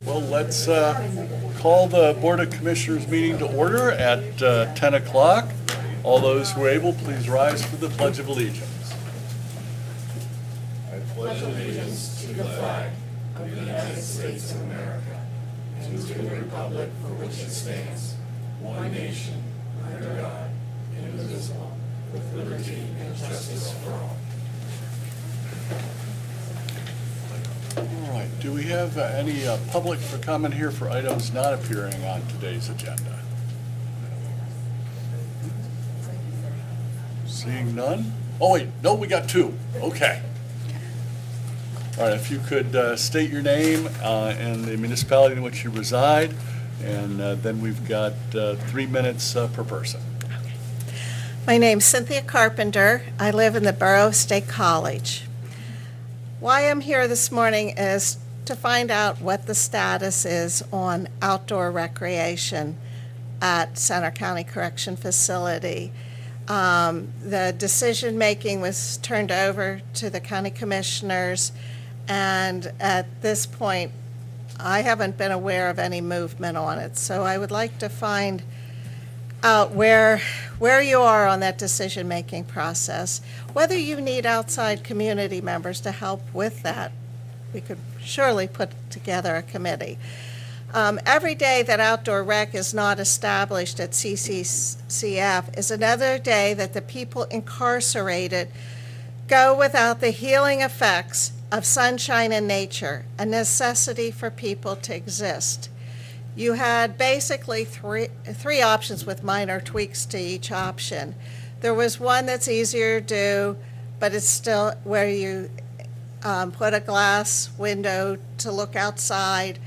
Well, let's call the Board of Commissioners meeting to order at 10 o'clock. All those who are able, please rise for the Pledge of Allegiance. All right, do we have any public for comment here for items not appearing on today's agenda? Seeing none? Oh, wait, no, we got two. Okay. All right, if you could state your name and the municipality in which you reside, and then we've got 3 minutes per person. My name's Cynthia Carpenter. I live in the Borough of State College. Why I'm here this morning is to find out what the status is on outdoor recreation at Center County Correction Facility. The decision-making was turned over to the county commissioners, and at this point, I haven't been aware of any movement on it. So I would like to find out where you are on that decision-making process, whether you need outside community members to help with that. We could surely put together a committee. Every day that outdoor rec is not established at CCCF is another day that the people incarcerated go without the healing effects of sunshine and nature, a necessity for people to exist. You had basically three options with minor tweaks to each option. There was one that's easier to do, but it's still where you put a glass window to look outside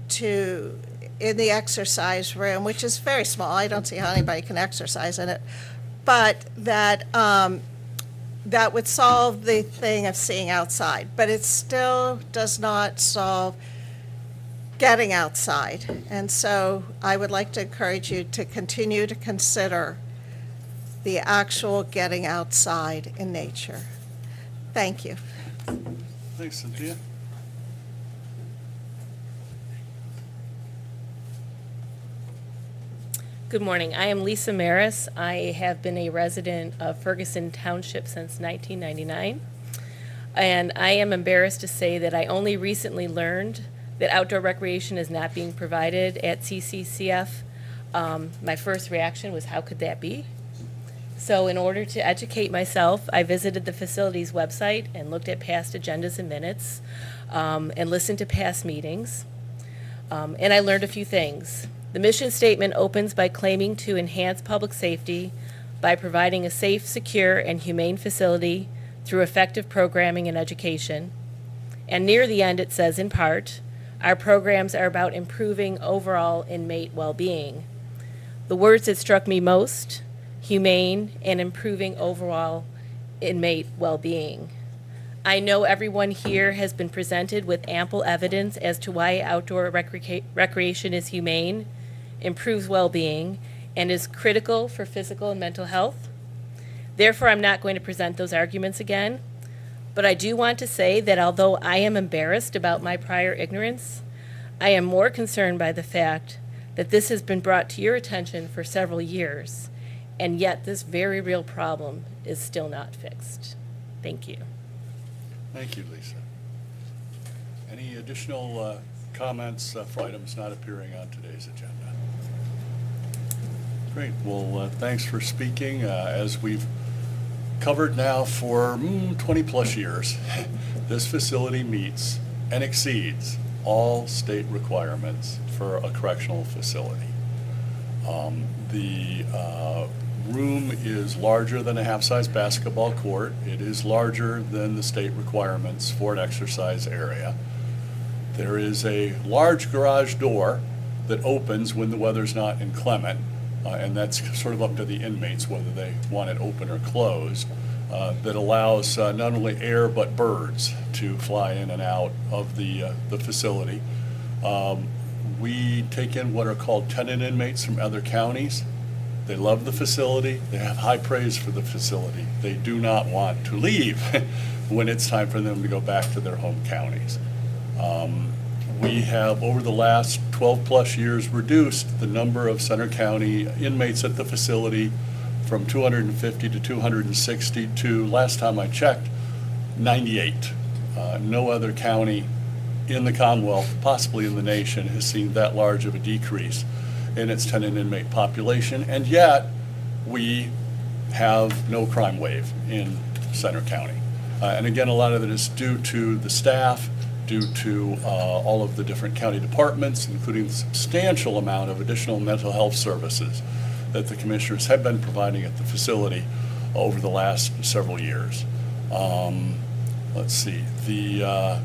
to in the exercise room, which is very small. I don't see how anybody can exercise in it, but that that would solve the thing of seeing outside, but it still does not solve getting outside. And so I would like to encourage you to continue to consider the actual getting outside in nature. Thank you. Thanks, Cynthia. Good morning. I am Lisa Maris. I have been a resident of Ferguson Township since 1999. And I am embarrassed to say that I only recently learned that outdoor recreation is not being provided at CCCF. My first reaction was, how could that be? So in order to educate myself, I visited the facility's website and looked at past agendas and minutes and listened to past meetings. And I learned a few things. The mission statement opens by claiming to enhance public safety by providing a safe, secure, and humane facility through effective programming and education. And near the end it says, in part, our programs are about improving overall inmate well-being. The words that struck me most, humane and improving overall inmate well-being. I know everyone here has been presented with ample evidence as to why outdoor recreation is humane, improves well-being, and is critical for physical and mental health. Therefore, I'm not going to present those arguments again, but I do want to say that although I am embarrassed about my prior ignorance, I am more concerned by the fact that this has been brought to your attention for several years, and yet this very real problem is still not fixed. Thank you. Thank you, Lisa. Any additional comments for items not appearing on today's agenda? Great. Well, thanks for speaking. As we've covered now for 20 plus years, this facility meets and exceeds all state requirements for a correctional facility. The room is larger than a half-size basketball court. It is larger than the state requirements for an exercise area. There is a large garage door that opens when the weather's not inclement, and that's sort of up to the inmates whether they want it open or closed, that allows not only air but birds to fly in and out of the facility. We take in what are called tenant inmates from other counties. They love the facility. They have high praise for the facility. They do not want to leave when it's time for them to go back to their home counties. we have, over the last 12-plus years, reduced the number of Center County inmates at the facility from 250 to 260 to, last time I checked, 98. No other county in the Commonwealth, possibly in the nation, has seen that large of a decrease in its tenant inmate population, and yet we have no crime wave in Center County. And again, a lot of it is due to the staff, due to all of the different county departments, including the substantial amount of additional mental health services that the commissioners have been providing at the facility over the last several years. Let's see, the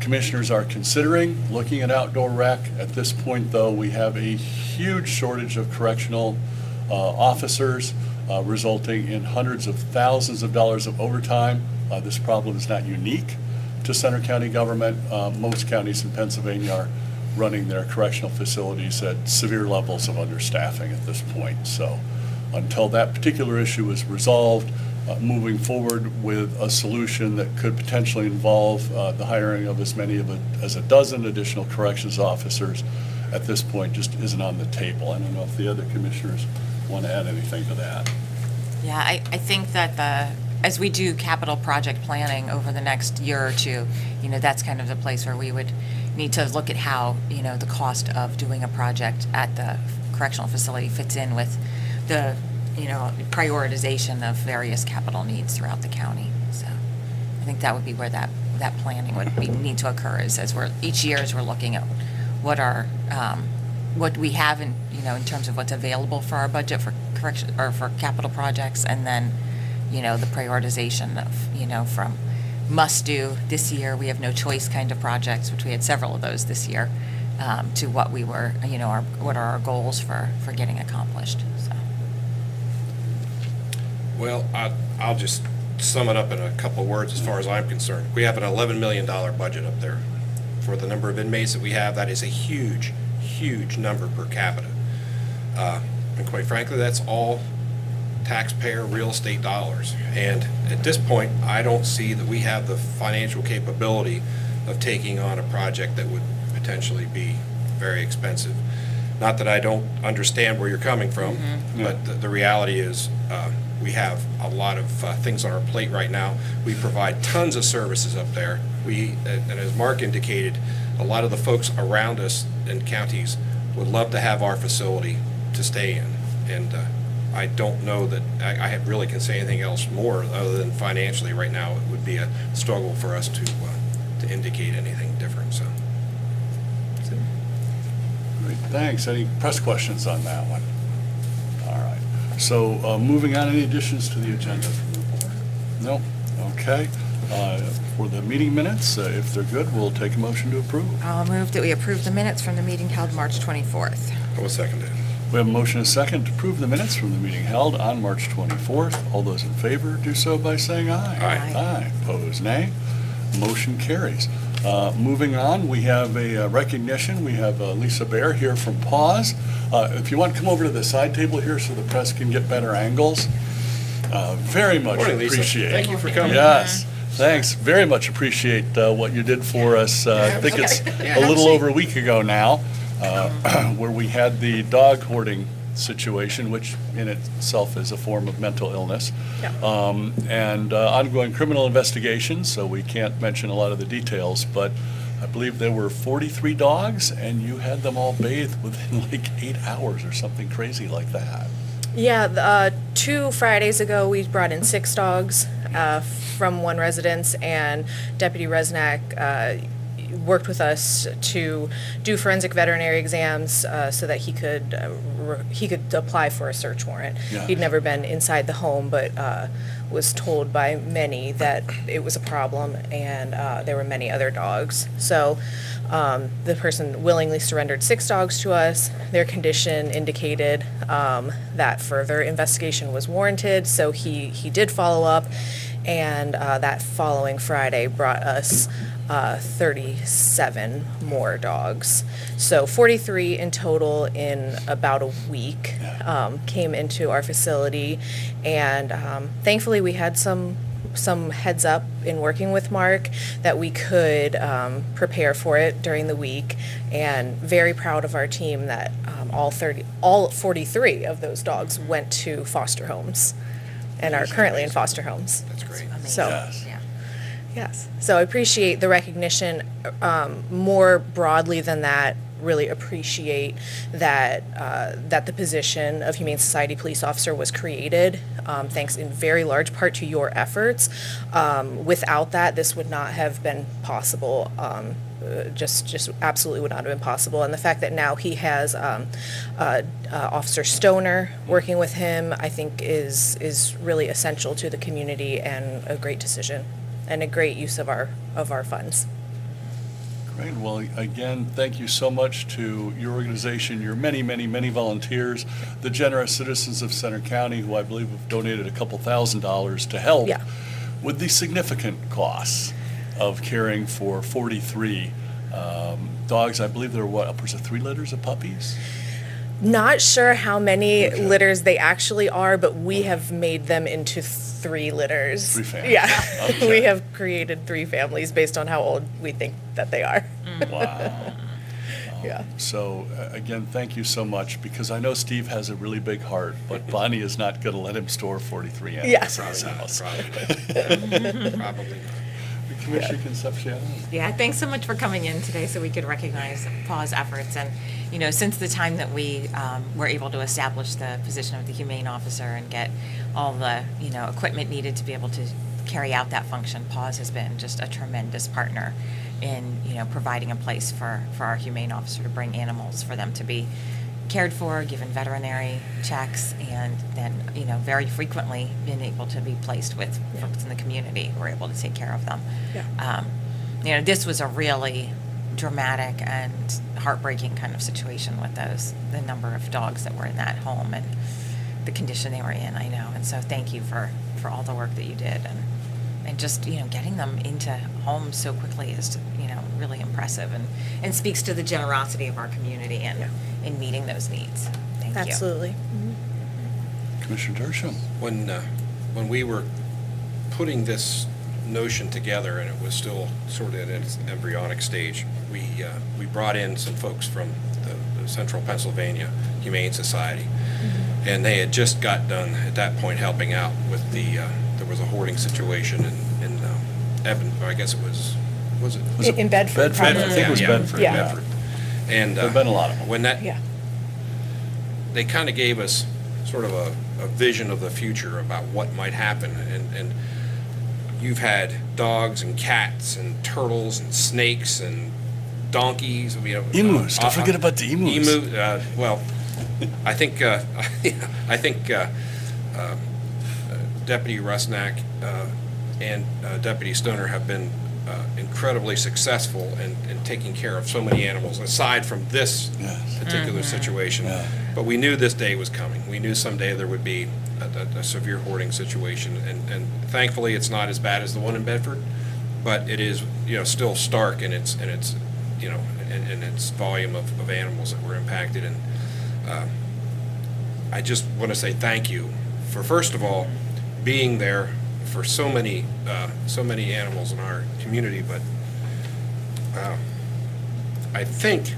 commissioners are considering looking at outdoor rec. At this point, though, we have a huge shortage of correctional officers, resulting in hundreds of thousands of dollars of overtime. This problem is not unique to Center County government. Most counties in Pennsylvania are running their correctional facilities at severe levels of understaffing at this point. So until that particular issue is resolved, moving forward with a solution that could potentially involve the hiring of as many as a dozen additional corrections officers at this point just isn't on the table. I don't know if the other commissioners want to add anything to that. Yeah, I think that as we do capital project planning over the next year or two, that's kind of the place where we would need to look at how, the cost of doing a project at the correctional facility fits in with the, prioritization of various capital needs throughout the county. So I think that would be where that planning would need to occur as each year as we're looking at what we have in terms of what's available for our budget for correction or for capital projects, and then the prioritization of from must do this year, we have no choice kind of projects, which we had several of those this year, to what we were what are our goals for getting accomplished. So. Well, I'll just sum it up in a couple of words as far as I'm concerned. We have an $11 million budget up there for the number of inmates that we have. That is a huge, huge number per capita. And quite frankly, that's all taxpayer real estate dollars. And at this point, I don't see that we have the financial capability of taking on a project that would potentially be very expensive. Not that I don't understand where you're coming from, but the reality is we have a lot of things on our plate right now. We provide tons of services up there. And as Mark indicated, a lot of the folks around us in counties would love to have our facility to stay in. And I don't know that I really can say anything else more other than financially right now it would be a struggle for us to indicate anything different. So. Great, thanks. Any press questions on that one? All right. So moving on, any additions to the agenda from the board? No? Okay. For the meeting minutes, if they're good, we'll take a motion to approve. I'll move that we approve the minutes from the meeting held March 24th. I will second it. We have a motion and a second to approve the minutes from the meeting held on March 24th. All those in favor do so by saying aye. Aye. Aye. Opposed, nay. Motion carries. Moving on, we have a recognition. We have Lisa Bear here from PAWS. If you want to come over to the side table here so the press can get better angles, very much Morning, Lisa. appreciate. Thank you for coming. Yes, thanks. Very much appreciate what you did for us. I think it's a little over a week ago now, where we had the dog hoarding situation, which in itself is a form of mental illness, and ongoing criminal investigations, so we can't mention a lot of the details, but I believe there were 43 dogs, and you had them all bathed within like 8 hours or something crazy like that. Yeah, 2 Fridays ago, we brought in 6 dogs from one residence, and Deputy Resnack worked with us to do forensic veterinary exams so that he could apply for a search warrant. Yeah. He'd never been inside the home, but was told by many that it was a problem, and there were many other dogs. So the person willingly surrendered 6 dogs to us. Their condition indicated that further investigation was warranted, so he did follow up, and that following Friday brought us 37 more dogs. So 43 in total in about a week came into our facility, and thankfully we had some some heads up in working with Mark that we could prepare for it during the week, and very proud of our team that all 43 of those dogs went to foster homes and are currently in foster homes. That's great. Amazing. So- Yes. Yeah. Yes. So I appreciate the recognition. More broadly than that, really appreciate that that the position of Humane Society police officer was created, thanks in very large part to your efforts. Without that, this would not have been possible. Just absolutely would not have been possible. And the fact that now he has Officer Stoner working with him, I think is really essential to the community and a great decision and a great use of our funds. Great. Well, again, thank you so much to your organization, your many, many, many volunteers, the generous citizens of Center County, who I believe have donated a couple $1,000s to help Yeah. with the significant costs of caring for 43 dogs. I believe there were upwards of 3 litters of puppies. Not sure how many Okay. litters they actually are, but we have made them into 3 litters. 3 families. Yeah. Okay. We have created 3 families based on how old we think that they are. Wow. Yeah. So, again, thank you so much, because I know Steve has a really big heart, but Bonnie is not going to let him store 43 animals Yes. in his house. Probably not. Commissioner Concepcion. Yeah, thanks so much for coming in today so we could recognize Paw's efforts. And, you know, since the time that we were able to establish the position of the humane officer and get all the, you know, equipment needed to be able to carry out that function, Paws has been just a tremendous partner in, you know, providing a place for our humane officer to bring animals, for them to be cared for, given veterinary checks, and then, you know, very frequently been able to be placed with folks in the community who are able to take care of them. Yeah. You know, this was a really dramatic and heartbreaking kind of situation with the number of dogs that were in that home and the condition they were in, I know. And so thank you for all the work that you did, and just, you know, getting them into homes so quickly is, you know, really impressive, and speaks to the generosity of our community and in meeting those needs. Thank you. Absolutely. Commissioner Dershowitz. When we were putting this notion together, and it was still sort of at its embryonic stage, we brought in some folks from the Central Pennsylvania Humane Society, and they had just got done at that point helping out with there was a hoarding situation in Evan, or I guess it was it? In Bedford. Bedford, I probably. think it was Yeah. Bedford. Yeah. Bedford. And There've been a lot of them. when that Yeah. they kind of gave us sort of a vision of the future about what might happen. And you've had dogs and cats and turtles and snakes and donkeys. You know, Emus. Don't forget about the emus. Well, I think Deputy Rusnak and Deputy Stoner have been incredibly successful in taking care of so many animals, aside from this Yes. particular situation. Yeah. But we knew this day was coming. We knew someday there would be a severe hoarding situation, and thankfully it's not as bad as the one in Bedford, but it is, you know, still stark in its you know, in its volume of animals that were impacted. And I just want to say thank you for, first of all, being there for so many animals in our community, but I think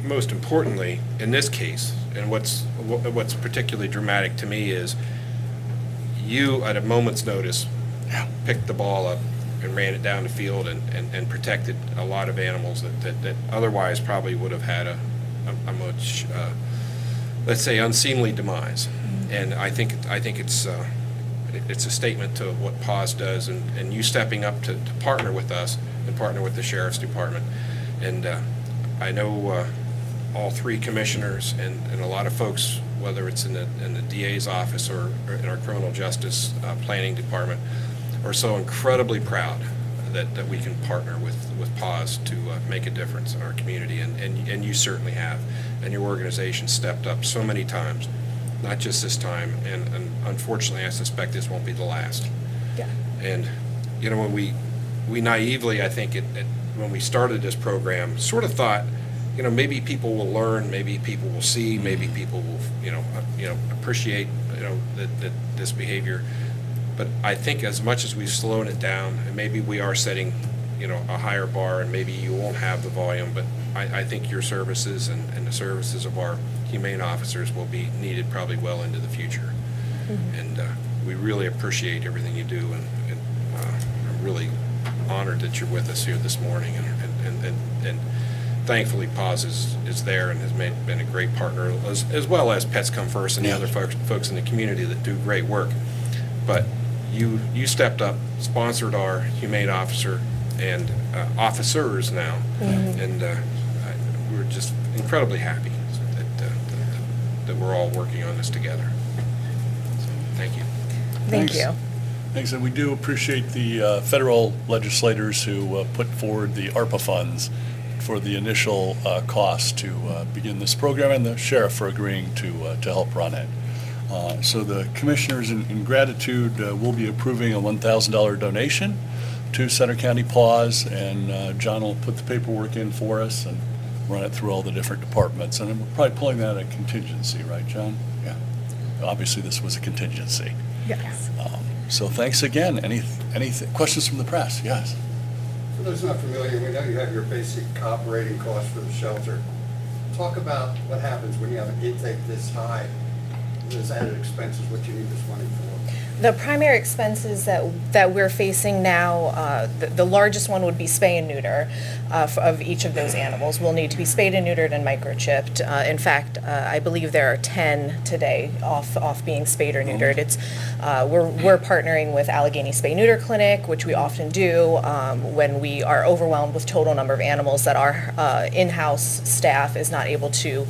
most importantly in this case, and what's particularly dramatic to me is you, at a moment's notice, picked the ball up and ran it down the field and protected a lot of animals that otherwise probably would have had a much, let's say, unseemly demise. And I think it's a statement to what PAWS does, and you stepping up to partner with us and partner with the Sheriff's Department. And I know all 3 commissioners and a lot of folks, whether it's in the DA's office or in our criminal justice planning department, are so incredibly proud that we can partner with PAWS to make a difference in our community. And you certainly have. And your organization stepped up so many times, not just this time, and unfortunately I suspect this won't be the last. Yeah. And, you know, when we naively, I think, when we started this program, sort of thought, you know, maybe people will learn, maybe people will see, maybe people will, you know, appreciate, you know, that this behavior. But I think as much as we've slowed it down, and maybe we are setting, a higher bar, and maybe you won't have the volume, but I think your services and the services of our humane officers will be needed probably well into the future. And we really appreciate everything you do, and I'm really honored that you're with us here this morning, and thankfully Paz is there and has been a great partner, as well as Pets Come First and the other folks in the community that do great work. But you stepped up, sponsored our humane officer and officers now, and we're just incredibly happy that we're all working on this together. So, thank you. Thank Thanks. you. Thanks, and we do appreciate the federal legislators who put forward the ARPA funds for the initial cost to begin this program, and the sheriff for agreeing to help run it. So the commissioners, in gratitude, will be approving a $1,000 donation to Center County Paws, and John will put the paperwork in for us and run it through all the different departments. And we're probably pulling that a contingency, right, John? Yeah. Obviously, this was a contingency. Yes. So thanks again. Any questions from the press? Yes. For those not familiar, we know you have your basic operating costs for the shelter. Talk about what happens when you have an intake this high, those added expenses, what you need this money for. The primary expenses that we're facing now, the largest one would be spay and neuter of each of those animals. Will need to be spayed and neutered and microchipped. In fact, I believe there are 10 today off being spayed or neutered. It's we're partnering with Allegheny Spay Neuter Clinic, which we often do when we are overwhelmed with total number of animals that our in-house staff is not able to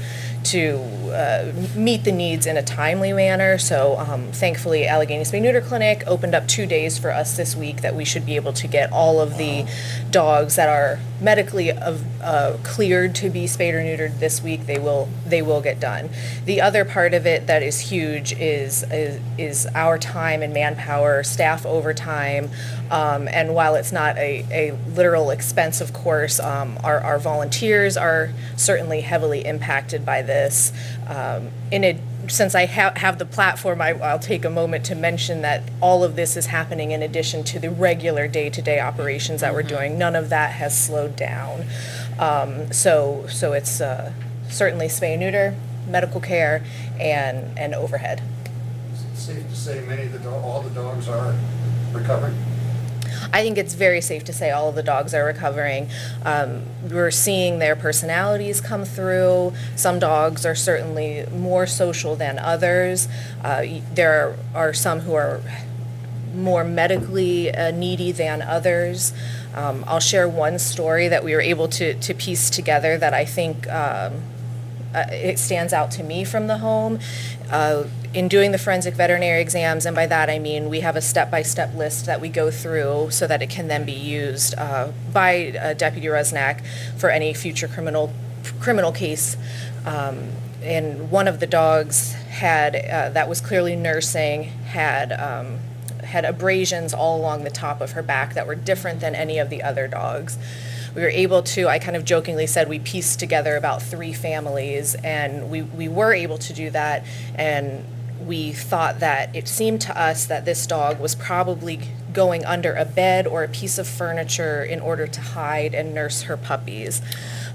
meet the needs in a timely manner. So thankfully, Allegheny Spay Neuter Clinic opened up 2 days for us this week that we should be able to get all of the dogs that are medically cleared to be spayed or neutered this week. They will get done. The other part of it that is huge is our time and manpower, staff overtime, and while it's not a literal expense, of course, our volunteers are certainly heavily impacted by this. Since I have the platform, I'll take a moment to mention that all of this is happening in addition to the regular day-to-day operations that we're doing. None of that has slowed down. So it's certainly spay and neuter, medical care, and overhead. Is it safe to say all the dogs are recovering? I think it's very safe to say all of the dogs are recovering. We're seeing their personalities come through. Some dogs are certainly more social than others. There are some who are more medically needy than others. I'll share one story that we were able to piece together that I think it stands out to me from the home. In doing the forensic veterinary exams, and by that I mean we have a step-by-step list that we go through so that it can then be used by Deputy Rusnak for any future criminal case. And one of the dogs had that was clearly nursing had abrasions all along the top of her back that were different than any of the other dogs. We were able to, I kind of jokingly said, we pieced together about 3 families, and we were able to do that, and we thought that it seemed to us that this dog was probably going under a bed or a piece of furniture in order to hide and nurse her puppies.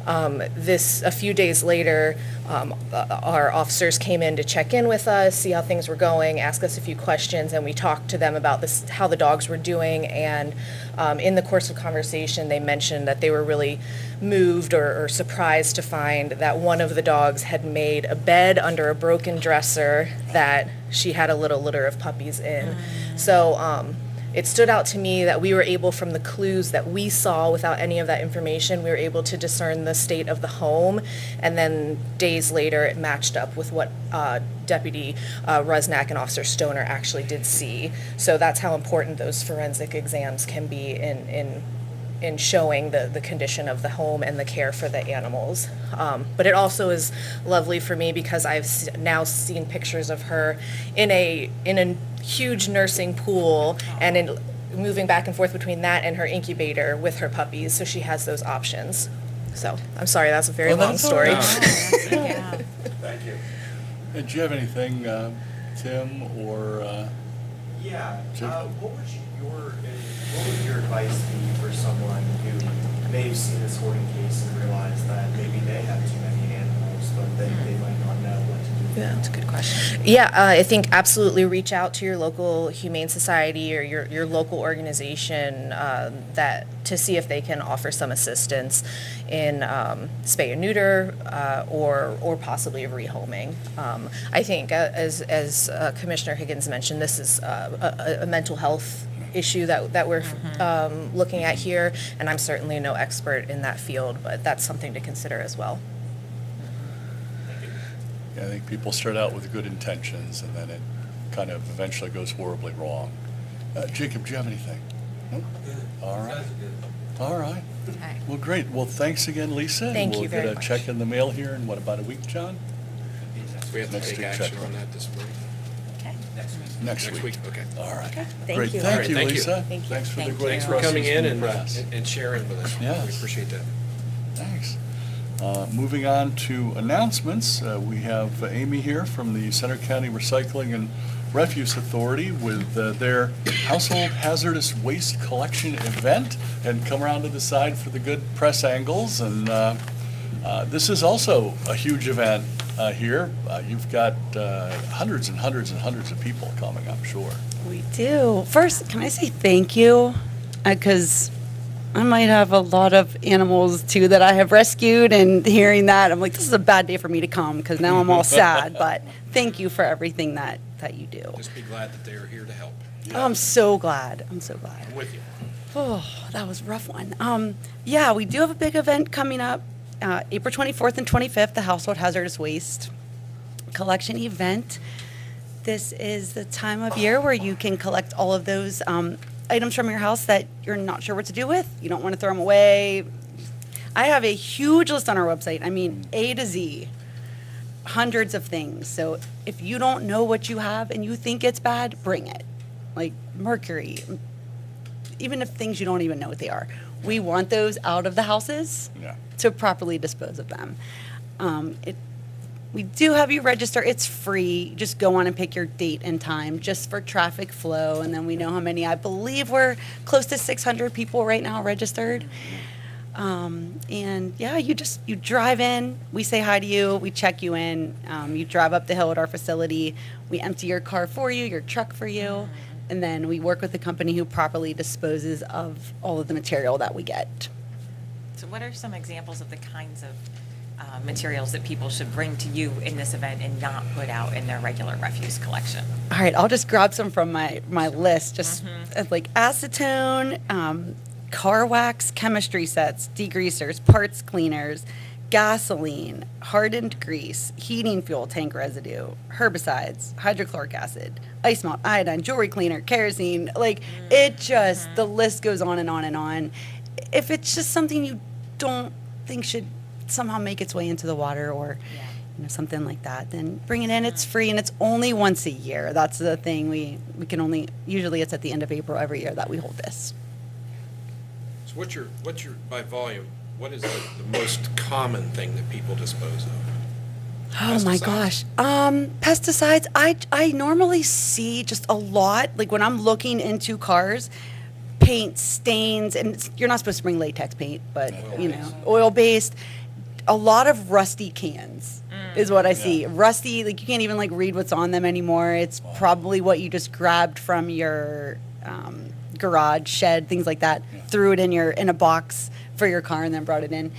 A few days later, our officers came in to check in with us, see how things were going, ask us a few questions, and we talked to them about how the dogs were doing. And in the course of conversation, they mentioned that they were really moved or surprised to find that one of the dogs had made a bed under a broken dresser that she had a little litter of puppies in. So it stood out to me that we were able, from the clues that we saw without any of that information, we were able to discern the state of the home, and then days later it matched up with what Deputy Rusnak and Officer Stoner actually did see. So that's how important those forensic exams can be in showing the condition of the home and the care for the animals. But it also is lovely for me because I've now seen pictures of her in a huge nursing pool and in moving back and forth between that and her incubator with her puppies, so she has those options. So I'm sorry, that's a very long that's all story. right. Thank you. Do you have anything, Tim or Yeah, Jacob. what would your advice be for someone who may have seen this hoarding case and realized that maybe they have too many animals, but they might not know what to do? Yeah, that's a good question. Yeah, I think absolutely reach out to your local humane society or your local organization that to see if they can offer some assistance in spay and neuter or possibly rehoming. I think as Commissioner Higgins mentioned, this is a mental health issue that we're looking at here, and I'm certainly no expert in that field, but that's something to consider as well. I think people start out with good intentions, and then it kind of eventually goes horribly wrong. Jacob, do you have anything? No? All right. All right. Okay. Well, great. Well, thanks again, Lisa. and Thank you very We'll much. get a check in the mail here in, what, about a week, John? We have to Next take week, action check. on that this morning. Okay. Next week. Okay. All right. Thank Great. you. Thank All right, you, thank you. Lisa. Thank you. Thanks for the Thank great you. Thanks for coming in from the press. and sharing with us. Yes. We appreciate that. Thanks. Moving on to announcements, we have Amy here from the Center County Recycling and Refuse Authority with their Household Hazardous Waste Collection event, and come around to the side for the good press angles. And this is also a huge event here. You've got hundreds and hundreds and hundreds of people coming, I'm sure. We do. First, can I say thank you? Because I might have a lot of animals too that I have rescued, and hearing that, I'm like, this is a bad day for me to come because now I'm all sad. But thank you for everything that you do. Just be glad that they are here to help. Oh, I'm so glad. I'm so glad. I'm with you. Oh, that was a rough one. Yeah, we do have a big event coming up, April 24th and 25th, the Household Hazardous Waste Collection event. This is the time of year where you can collect all of those items from your house that you're not sure what to do with. You don't want to throw them away. I have a huge list on our website. I mean, A to Z, hundreds of things. So if you don't know what you have and you think it's bad, bring it. Like mercury, even if things you don't even know what they are. We want those out of the houses Yeah. to properly dispose of them. We do have you register. It's free. Just go on and pick your date and time just for traffic flow. And then we know how many. I believe we're close to 600 people right now registered. And yeah, you drive in. We say hi to you. We check you in. You drive up the hill at our facility. We empty your car for you, your truck for you. And then we work with the company who properly disposes of all of the material that we get. So what are some examples of the kinds of materials that people should bring to you in this event and not put out in their regular refuse collection? All right, I'll just grab some from my list, just like acetone, car wax, chemistry sets, degreasers, parts cleaners, gasoline, hardened grease, heating fuel tank residue, herbicides, hydrochloric acid, ice melt, iodine, jewelry cleaner, kerosene. Like it just, the list goes on and on and on. If it's just something you don't think should somehow make its way into the water or something like that, then bring it in. It's free and it's only once a year. That's the thing. We can only, usually it's at the end of April every year that we hold this. So what's your, by volume, what is the most common thing that people dispose of? Oh my gosh. Pesticides, I normally see just a lot, like when I'm looking into cars, paint stains, and you're not supposed to bring latex paint, but oil-based. A lot of rusty cans is what I see. Rusty, like you can't even like read what's on them anymore. It's probably what you just grabbed from your garage, shed, things like that, threw it in a box for your car and then brought it in.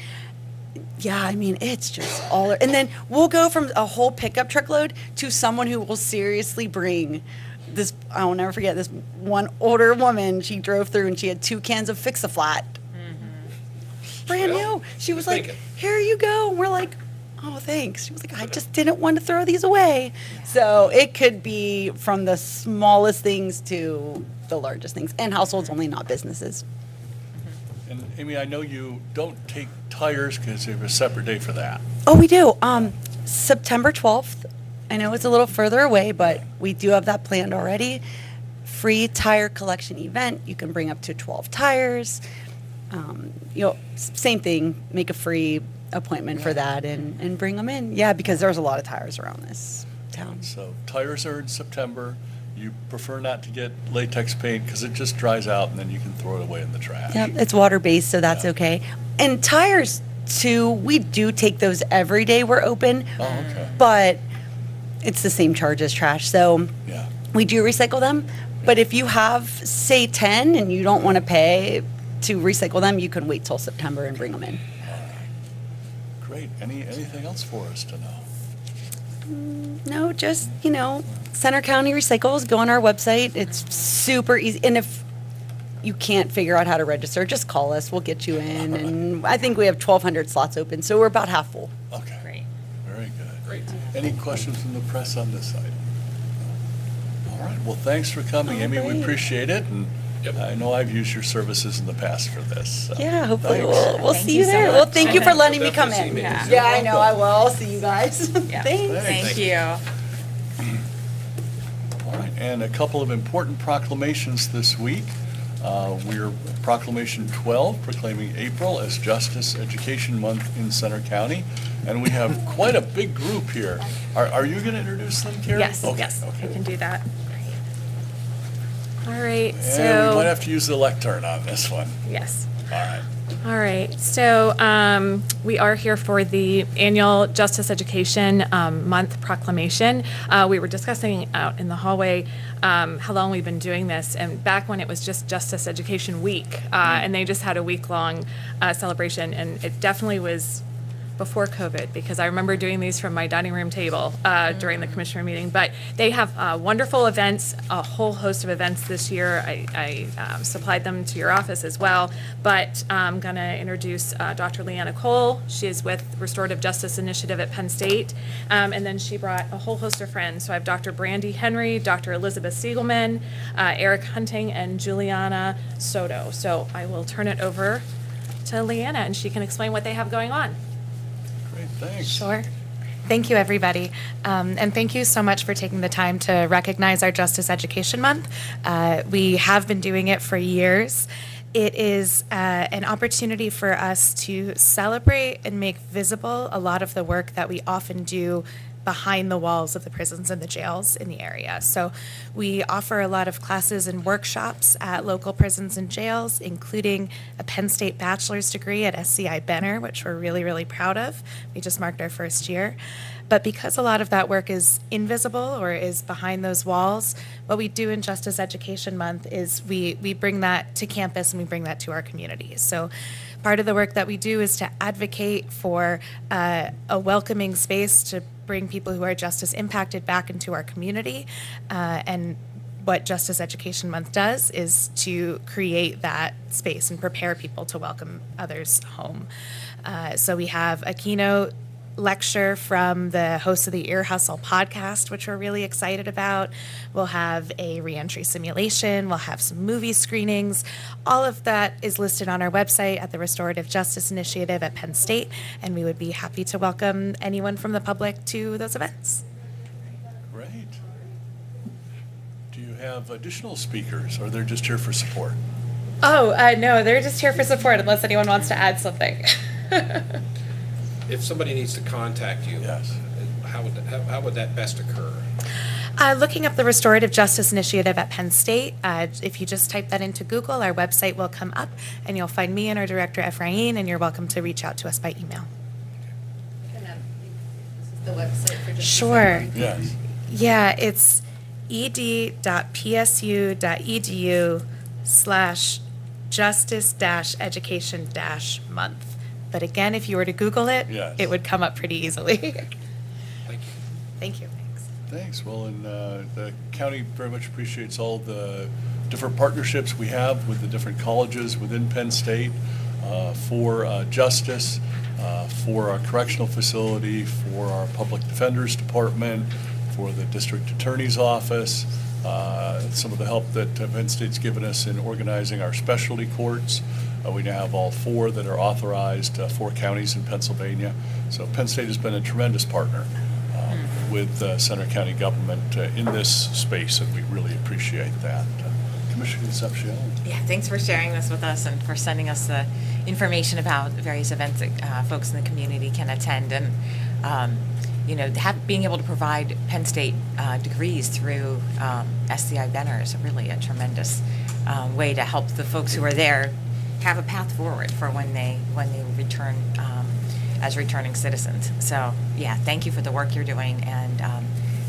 Yeah, I mean, it's just all, and then we'll go from a whole pickup truckload to someone who will seriously bring this, I will never forget this one older woman, she drove through and she had 2 cans of Fix-A-Flat. Brand new. She was like, thinking. here you go. And we're like, oh, thanks. She was like, I just didn't want to throw these away. So it could be from the smallest things to the largest things, and households only, not businesses. And Amy, I know you don't take tires because you have a separate day for that. Oh, we do. September 12th. I know it's a little further away, but we do have that planned already. Free tire collection event. You can bring up to 12 tires. Same thing, make a free appointment for that and bring them in. Yeah, because there's a lot of tires around this town. So tires are in September. You prefer not to get latex paint because it just dries out and then you can throw it away in the trash. Yeah, it's water-based, so that's Yeah. okay. And tires, too, we do take those every day we're open, Oh, okay. but it's the same charge as trash, so Yeah. we do recycle them. But if you have, say, 10 and you don't want to pay to recycle them, you can wait till September and bring them in. Great. Anything else for us to know? No, just, Center County Recycles, go on our website. It's super easy. And if you can't figure out how to register, just call us. We'll get you in. And I think we have 1,200 slots open, so we're about half full. Okay. Great. Very good. Great. Any questions from the press on this item? All right. Well, thanks for coming, Amy. We great. appreciate it. And Yep. I know I've used your services in the past for this. so Yeah, hopefully thanks. we'll Thank see you you so there. much. Well, thank you for letting me come Definitely in. see me. Yeah, I know, I will. I'll see you guys. Yeah. Thanks. Thank you. All right, and a couple of important proclamations this week. We're Proclamation 12, proclaiming April as Justice Education Month in Center County. And we have quite a big group here. Are you going to introduce them, Carrie? Yes, Okay, yes, I okay. can do that. All right, And we might so, have to use the lectern on this one. yes. All right. All right, so we are here for the annual Justice Education Month proclamation. We were discussing out in the hallway how long we've been doing this, and back when it was just Justice Education Week, and they just had a week-long celebration, and it definitely was before COVID, because I remember doing these from my dining room table during the commissioner meeting. But they have wonderful events, a whole host of events this year. I supplied them to your office as well. But I'm going to introduce Dr. Leanna Cole. She is with Restorative Justice Initiative at Penn State. And then she brought a whole host of friends. So I have Dr. Brandy Henry, Dr. Elizabeth Siegelman, Eric Hunting, and Juliana Soto. So I will turn it over to Leanna, and she can explain what they have going on. Great, thanks. Sure. Thank you, everybody. And thank you so much for taking the time to recognize our Justice Education Month. We have been doing it for years. It is an opportunity for us to celebrate and make visible a lot of the work that we often do behind the walls of the prisons and the jails in the area. So we offer a lot of classes and workshops at local prisons and jails, including a Penn State bachelor's degree at SCI Benner, which we're really, really proud of. We just marked our first year. But because a lot of that work is invisible or is behind those walls, what we do in Justice Education Month is we bring that to campus and we bring that to our communities. So part of the work that we do is to advocate for a welcoming space to bring people who are justice impacted back into our community. And what Justice Education Month does is to create that space and prepare people to welcome others home. So we have a keynote lecture from the host of the Ear Hustle podcast, which we're really excited about. We'll have a reentry simulation. We'll have some movie screenings. All of that is listed on our website at the Restorative Justice Initiative at Penn State, and we would be happy to welcome anyone from the public to those events. Great. Do you have additional speakers, or they're just here for support? Oh, no, they're just here for support unless anyone wants to add something. If somebody needs to contact you, Yes. how would that best occur? Looking up the Restorative Justice Initiative at Penn State, if you just type that into Google, our website will come up, and you'll find me and our director, Ephraim, and you're welcome to reach out to us by email. The website for just. Sure. Yes. Yeah, it's ed.psu.edu/justice-education-month. But again, if you were to Google it, Yes. it would come up pretty easily. Thank you. Thank you. Thanks. Well, and the county very much appreciates all the different partnerships we have with the different colleges within Penn State for justice, for our correctional facility, for our public defender's department, for the district attorney's office, some of the help that Penn State's given us in organizing our specialty courts. We now have all 4 that are authorized, 4 counties in Pennsylvania. So Penn State has been a tremendous partner with Center County government in this space, and we really appreciate that. Commissioner Concepcion. Yeah, thanks for sharing this with us and for sending us the information about various events that folks in the community can attend. And being able to provide Penn State degrees through SCI Benner is really a tremendous way to help the folks who are there have a path forward for when they return as returning citizens. So, yeah, thank you for the work you're doing and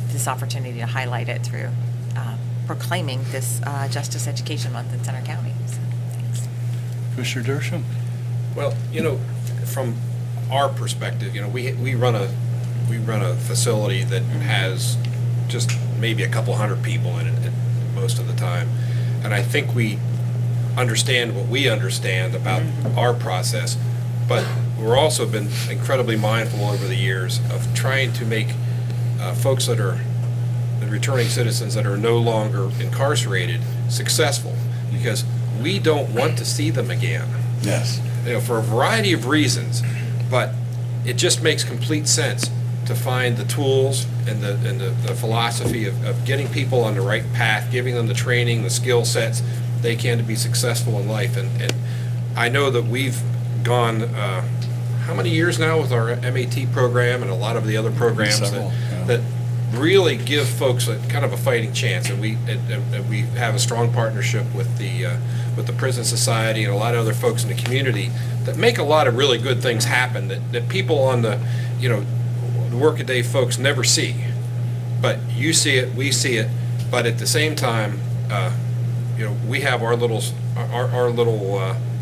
this opportunity to highlight it through proclaiming this Justice Education Month in Center County. So, thanks. Commissioner Dershowitz? Well, from our perspective, we run a facility that has just maybe a couple hundred people in it most of the time. And I think we understand what we understand about our process, but we're also been incredibly mindful over the years of trying to make folks that are the returning citizens that are no longer incarcerated successful, because we don't want to see them again. Yes. For a variety of reasons, but it just makes complete sense to find the tools and the philosophy of getting people on the right path, giving them the training, the skill sets they can to be successful in life. And I know that we've gone, how many years now with our MAT program and a lot of the other programs Several, yeah. that really give folks a kind of a fighting chance, and we have a strong partnership with the Prison Society and a lot of other folks in the community that make a lot of really good things happen that people on the workaday folks never see, but you see it, we see it, but at the same time, we have our little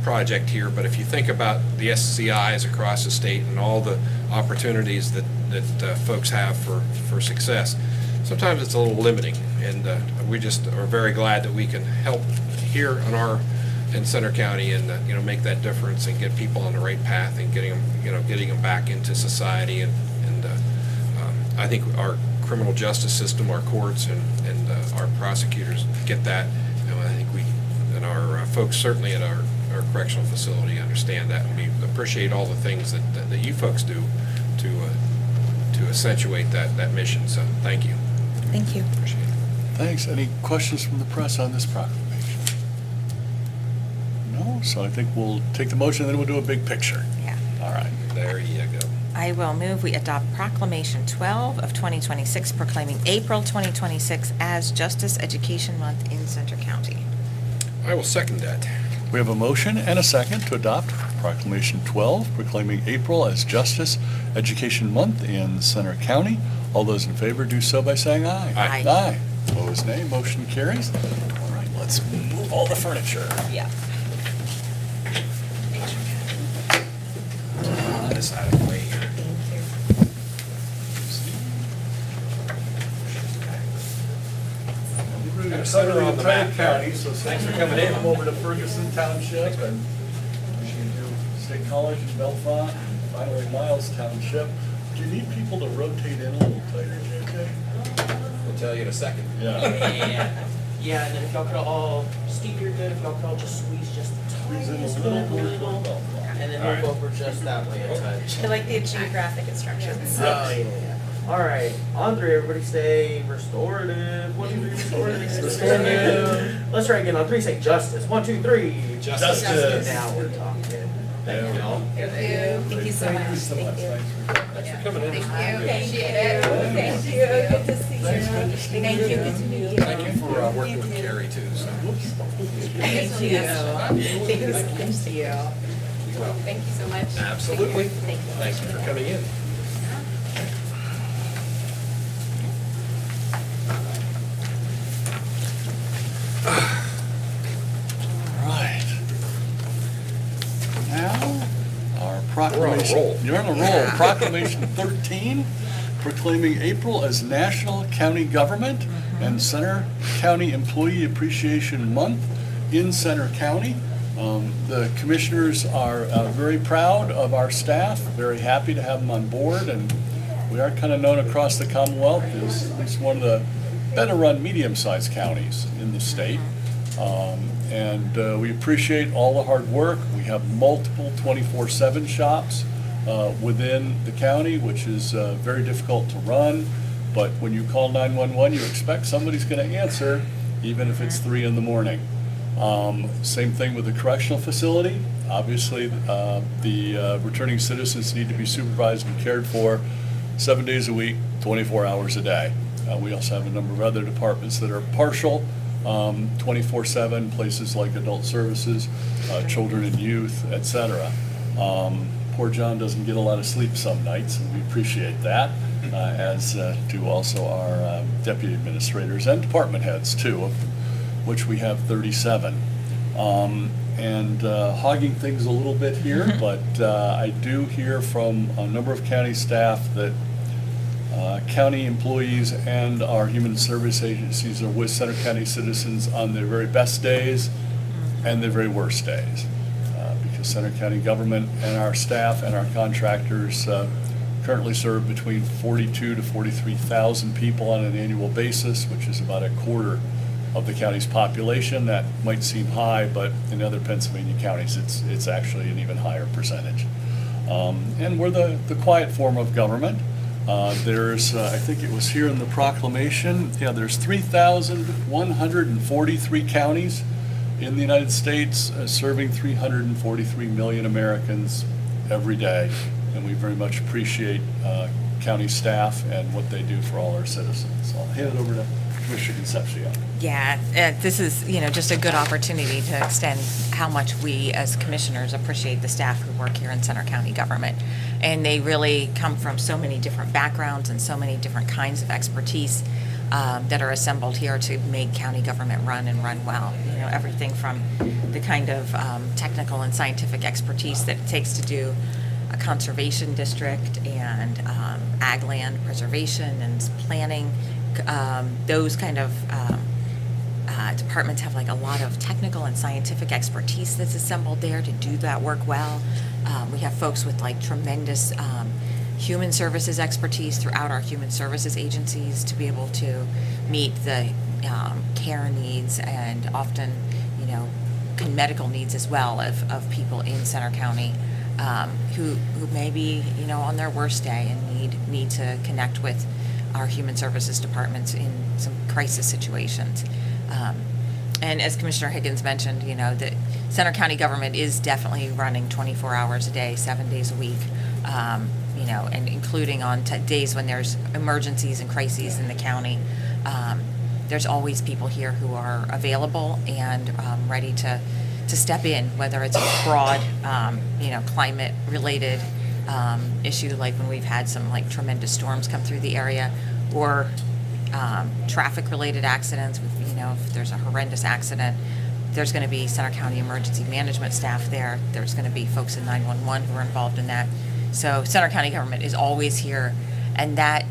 project here. But if you think about the SCIs across the state and all the opportunities that folks have for success, sometimes it's a little limiting, and we just are very glad that we can help here in Center County and make that difference and get people on the right path and getting them back into society, and I think our criminal justice system, our courts, and our prosecutors get that. I think we and our folks certainly at our correctional facility understand that, and we appreciate all the things that you folks do to accentuate that mission. So thank you. Thank you. Appreciate it. Thanks. Any questions from the press on this proclamation? No? So I think we'll take the motion and then we'll do a big picture. Yeah. All right. There you go. I will move we adopt Proclamation 12 of 2026, proclaiming April 2026 as Justice Education Month in Center County. I will second that. We have a motion and a second to adopt Proclamation 12, proclaiming April as Justice Education Month in Center County. All those in favor do so by saying aye. Aye. Aye. Opposed, nay. Motion carries. All right, let's move all the furniture. Yeah. This out of the way here. We're going to Center cover the on the entire map. county, so Thanks for coming in. Come over to Ferguson Township, and we can do State College and Bellefonte, and finally Miles Township. Do you need people to rotate in a little tighter, JJ? We'll tell you in a second. Yeah. Yeah, and then if y'all could all, Steve, you're good, if y'all could all just squeeze just the Squeeze in a tiniest little bit, bit toward Bellefonte. and then All right. move over just that way a touch. I like the geographic instructions. Oh, yeah. All right, on three, everybody say restorative. 1, 2, 3, restorative. Restorative. Let's try again. On three, say justice. 1, 2, 3. Justice. Now we're talking. Thank y'all. Thank you so much. Thank you so much. Thanks for coming in. Thank you. Thank you. Good to see you. Thank you. Good to meet you. Thank you for working with Carrie too. So. Thank you. Thank you. Thank you so much. Absolutely. Thank you. Thank you for coming in. Right. Now, our proclamation. roll. You're on a roll. Proclamation 13, proclaiming April as National County Government and Center County Employee Appreciation Month in Center County. The commissioners are very proud of our staff, very happy to have them on board, and we are kind of known across the Commonwealth as at least one of the better-run medium-sized counties in the state. And we appreciate all the hard work. We have multiple 24/7 shops within the county, which is very difficult to run. But when you call 911, you expect somebody's going to answer, even if it's 3 in the morning. Same thing with the correctional facility. Obviously, the returning citizens need to be supervised and cared for 7 days a week, 24 hours a day. We also have a number of other departments that are partial, 24/7, places like adult services, children and youth, et cetera. Poor John doesn't get a lot of sleep some nights, and we appreciate that, as do also our deputy administrators and department heads too, of which we have 37. And hogging things a little bit here, but I do hear from a number of county staff that county employees and our human service agencies are with Center County citizens on their very best days and their very worst days. Because Center County government and our staff and our contractors currently serve between 42 to 43,000 people on an annual basis, which is about a quarter of the county's population. That might seem high, but in other Pennsylvania counties, it's actually an even higher percentage. And we're the quiet form of government. There's, I think it was here in the proclamation, there's 3,143 counties in the United States, serving 343 million Americans every day. And we very much appreciate county staff and what they do for all our citizens. So I'll hand it over to Commissioner Concepcion. Yeah, this is, just a good opportunity to extend how much we as commissioners appreciate the staff who work here in Center County government. And they really come from so many different backgrounds and so many different kinds of expertise that are assembled here to make county government run and run well. Everything from the kind of technical and scientific expertise that it takes to do a conservation district and ag land preservation and planning. Those kind of departments have like a lot of technical and scientific expertise that's assembled there to do that work well. We have folks with like tremendous human services expertise throughout our human services agencies to be able to meet the care needs and often, medical needs as well of people in Center County who may be, on their worst day and need to connect with our human services departments in some crisis situations. And as Commissioner Higgins mentioned, that Center County government is definitely running 24 hours a day, 7 days a week, and including on days when there's emergencies and crises in the county. There's always people here who are available and ready to step in, whether it's a broad, climate-related issue, like when we've had some like tremendous storms come through the area, or traffic-related accidents. If there's a horrendous accident, there's going to be Center County emergency management staff there. There's going to be folks in 911 who are involved in that. So Center County government is always here, and that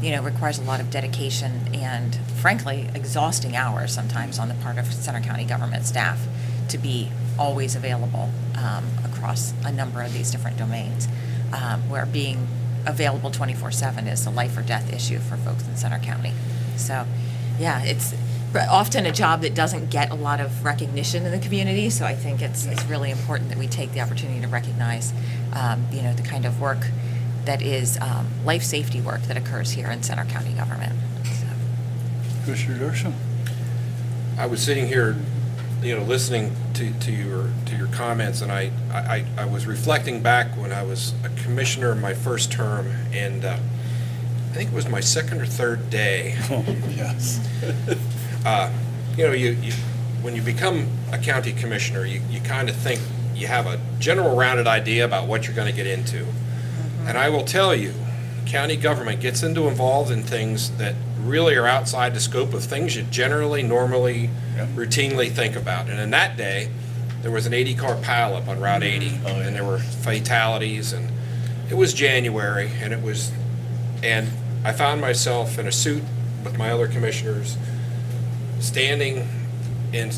requires a lot of dedication and, frankly, exhausting hours sometimes on the part of Center County government staff to be always available across a number of these different domains, where being available 24/7 is a life or death issue for folks in Center County. So, yeah, it's often a job that doesn't get a lot of recognition in the community. So I think it's really important that we take the opportunity to recognize, the kind of work that is life safety work that occurs here in Center County government. So. Commissioner Dershowitz. I was sitting here, listening to your comments, and I was reflecting back when I was a commissioner in my first term, and I think it was my second or third day. Oh, yes. When you become a county commissioner, you kind of think you have a general rounded idea about what you're going to get into. And I will tell you, county government gets involved in things that really are outside the scope of things you generally, normally, routinely think about. And in that day, there was an 80-car pileup on Route 80, and there were fatalities, and it was January, and I found myself in a suit with my other commissioners, standing in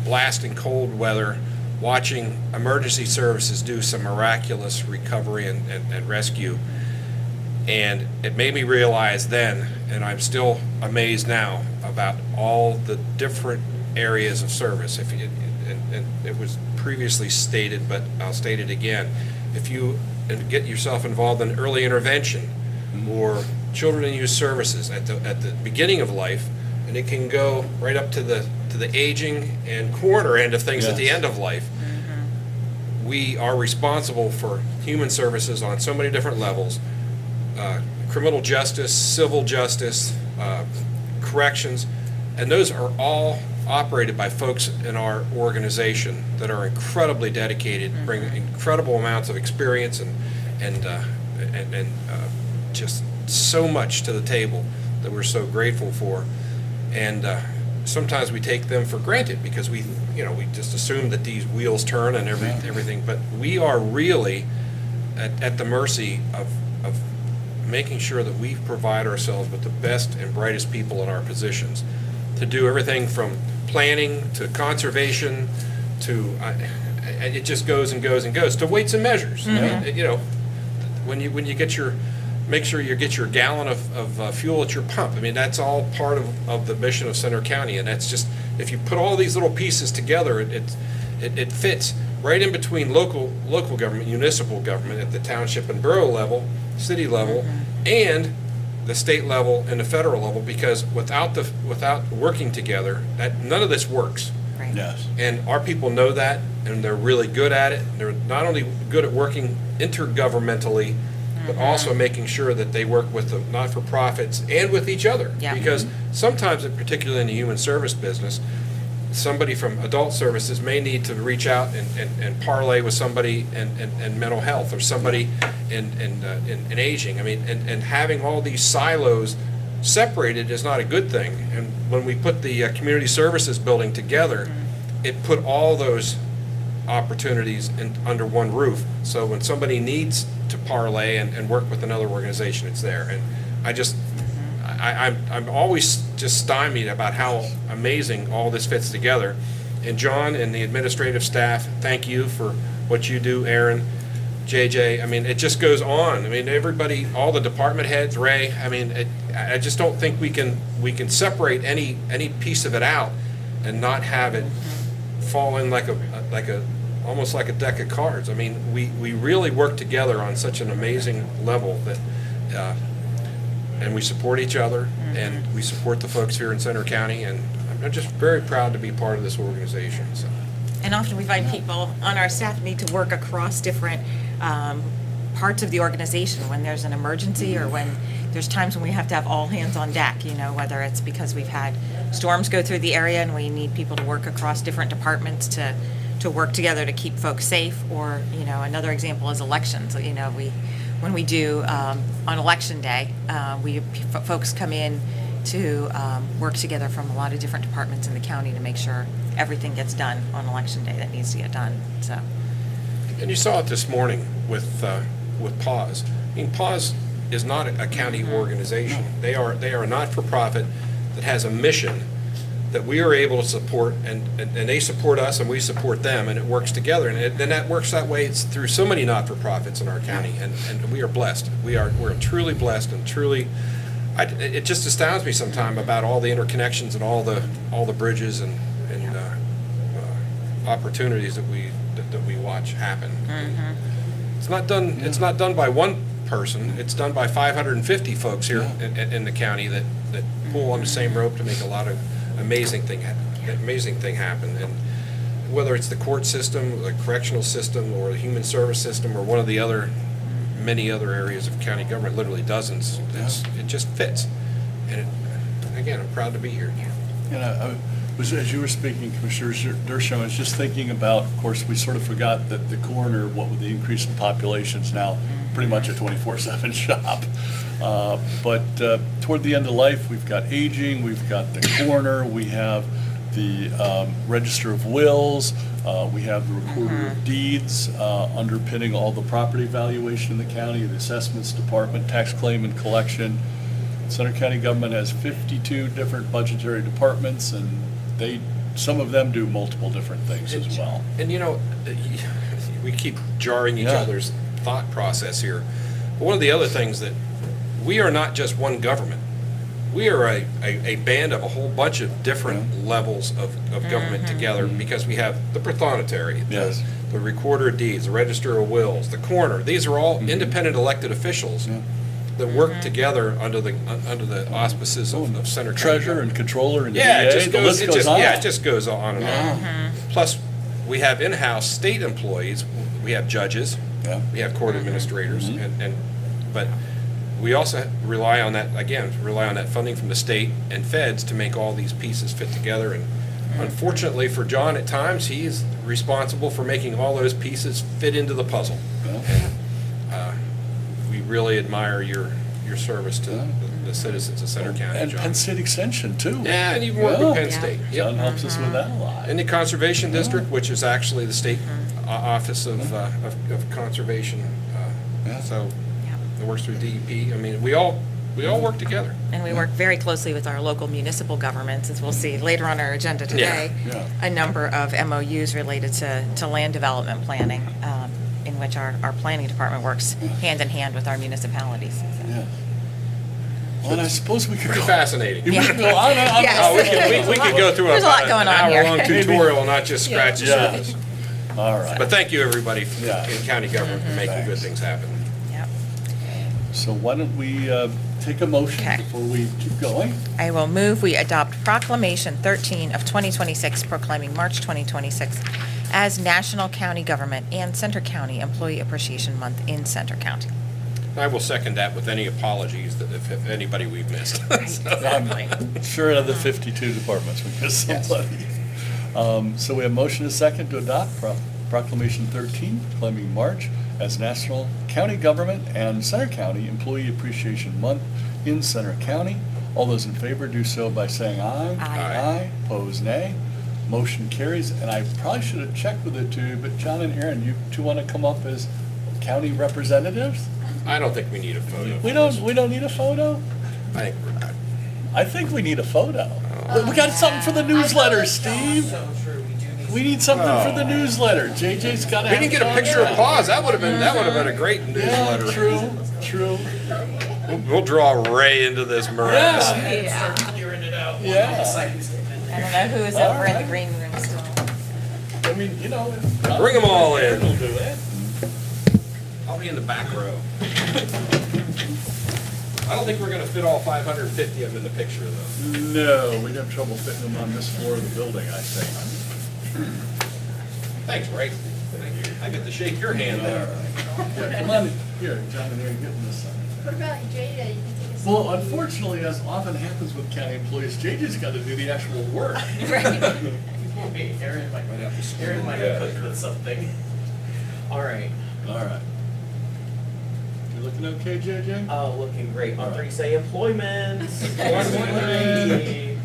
blasting cold weather, watching emergency services do some miraculous recovery and rescue. And it made me realize then, and I'm still amazed now, about all the different areas of service. And it was previously stated, but I'll state it again. If you get yourself involved in early intervention or children and youth services at the beginning of life, and it can go right up to the aging and corner end of things at the end of life. We are responsible for human services on so many different levels. criminal justice, civil justice, corrections, and those are all operated by folks in our organization that are incredibly dedicated, bring incredible amounts of experience and just so much to the table that we're so grateful for. And sometimes we take them for granted because we just assume that these wheels turn and everything. But we are really at the mercy of making sure that we provide ourselves with the best and brightest people in our positions to do everything from planning to conservation to it just goes and goes and goes to weights and measures. I mean, when you get make sure you get your gallon of fuel at your pump. I mean, that's all part of the mission of Center County, and that's just, if you put all these little pieces together, it fits right in between local government, municipal government at the township and borough level, city level, and the state level and the federal level, because without working together, none of this works. Right. Yes. And our people know that, and they're really good at it. They're not only good at working intergovernmentally, but also making sure that they work with the not-for-profits and with each other. Yeah. Because sometimes, particularly in the human service business, somebody from adult services may need to reach out and parlay with somebody in mental health, or somebody in aging. I mean, and having all these silos separated is not a good thing. And when we put the community services building together, it put all those opportunities under one roof. So when somebody needs to parlay and work with another organization, it's there. And I'm always just stymied about how amazing all this fits together. And John and the administrative staff, thank you for what you do, Aaron, JJ. I mean, it just goes on. I mean, everybody, all the department heads, Ray. I mean, I just don't think we can separate any piece of it out and not have it fall in like a almost like a deck of cards. I mean, we really work together on such an amazing level that, and we support each other, and we support the folks here in Center County, and I'm just very proud to be part of this organization. So. And often we find people on our staff need to work across different parts of the organization when there's an emergency, or when there's times when we have to have all hands on deck, whether it's because we've had storms go through the area and we need people to work across different departments to work together to keep folks safe, or, another example is elections. When we do on election day, folks come in to work together from a lot of different departments in the county to make sure everything gets done on election day that needs to get done. So, And you saw it this morning with PAWS. I mean, PAWS is not a county organization. They are a not-for-profit that has a mission that we are able to support, and they support us and we support them, and it works together. And that works that way. It's through so many not-for-profits in our county, and we are blessed. We're truly blessed, and truly, it just astounds me sometimes about all the interconnections and all the bridges and opportunities that we watch happen. It's not done by one person. It's done by 550 folks here in the county that pull on the same rope to make a lot of amazing thing happen. And whether it's the court system, the correctional system, or the human service system, or one of the many other areas of county government, literally dozens, it just fits. And again, I'm proud to be here. And I was, as you were speaking, Commissioner Dershowitz, I was just thinking about, of course, we sort of forgot that the coroner, what with the increase in populations now, pretty much a 24/7 shop. But toward the end of life, we've got aging, we've got the coroner, we have the Register of Wills, we have the Recorder of Deeds underpinning all the property valuation in the county, the Assessments Department, Tax Claim and Collection. Center County government has 52 different budgetary departments, and some of them do multiple different things as well. And we keep jarring each other's thought process here. But one of the other things that we are not just one government. We are a band of a whole bunch of different levels of government together, because we have the Prothonotary, the Recorder of Deeds, the Register of Wills, the coroner. These are all independent elected officials that work together under the auspices of Center County. Treasurer and controller and DA, the list goes on. Yeah, it just goes on and on. Plus, we have in-house state employees. We have judges. We have court administrators, but we also rely on that funding from the state and feds to make all these pieces fit together. And unfortunately for John, at times, he is responsible for making all those pieces fit into the puzzle. And we really admire your service to the citizens of Center County, And John. Penn State Extension, too. Yeah, and even work with Penn Yeah. State. John Yep. helps us with that a lot. And the Conservation District, which is actually the state office of conservation. Yeah. So it works through DEP. I mean, we all work together. And we work very closely with our local municipal governments, as we'll see later on our agenda today. Yeah. A number of MOUs related to land development planning, in which our planning department works hand in hand with our municipalities. So. Yeah. Well, and I suppose we could Pretty go. fascinating. We could go on and on. Yes. Oh, we could go through There's a lot about going an on here. hour-long tutorial and not just scratch the Yeah. surface. All right. But thank you, everybody, Yeah. in county government for making good Thanks. things happen. Yep. So why don't we take a motion Okay. before we keep going? I will move we adopt Proclamation 13 of 2026 proclaiming March 2026 as National County Government and Center County Employee Appreciation Month in Center County. I will second that with any apologies that if anybody we've missed. I'm sure out of the 52 departments, we missed somebody. So we have motion and second to adopt Proclamation 13, proclaiming March as National County Government and Center County Employee Appreciation Month in Center County. All those in favor do so by saying aye. Aye. Aye, pose nay. Motion carries, and I probably should have checked with the two, but John and Aaron, you two want to come up as county representatives? I don't think we need a photo. We don't need a photo? I think we're good. I think we need a photo. We got something for the newsletter, Steve. So true, we do need. We need something for the newsletter. JJ's got to We have. didn't get a picture of Paws. That would have been a great Yeah, newsletter. true. We'll draw Ray into this morass. Figuring it out. Yeah. I don't know who is over in the green room still. I mean, you know. Bring 'em all in. We'll do it. I'll be in the back row. I don't think we're gonna fit all 550 of them in the picture, though. No, we'd have trouble fitting them on this floor of the building, I think. Thanks, Ray. Thank you. I get to shake your hand All there. right. Yeah, come on, here, John and Aaron, get in this side. What about Jada? You can take a Well, unfortunately, as often happens with county employees, JJ's got to do the actual work. Wait, Aaron might have cooked with something. All right. All right. You looking okay, JJ? Looking great. On All right. three, say employment. 1, 2, 3.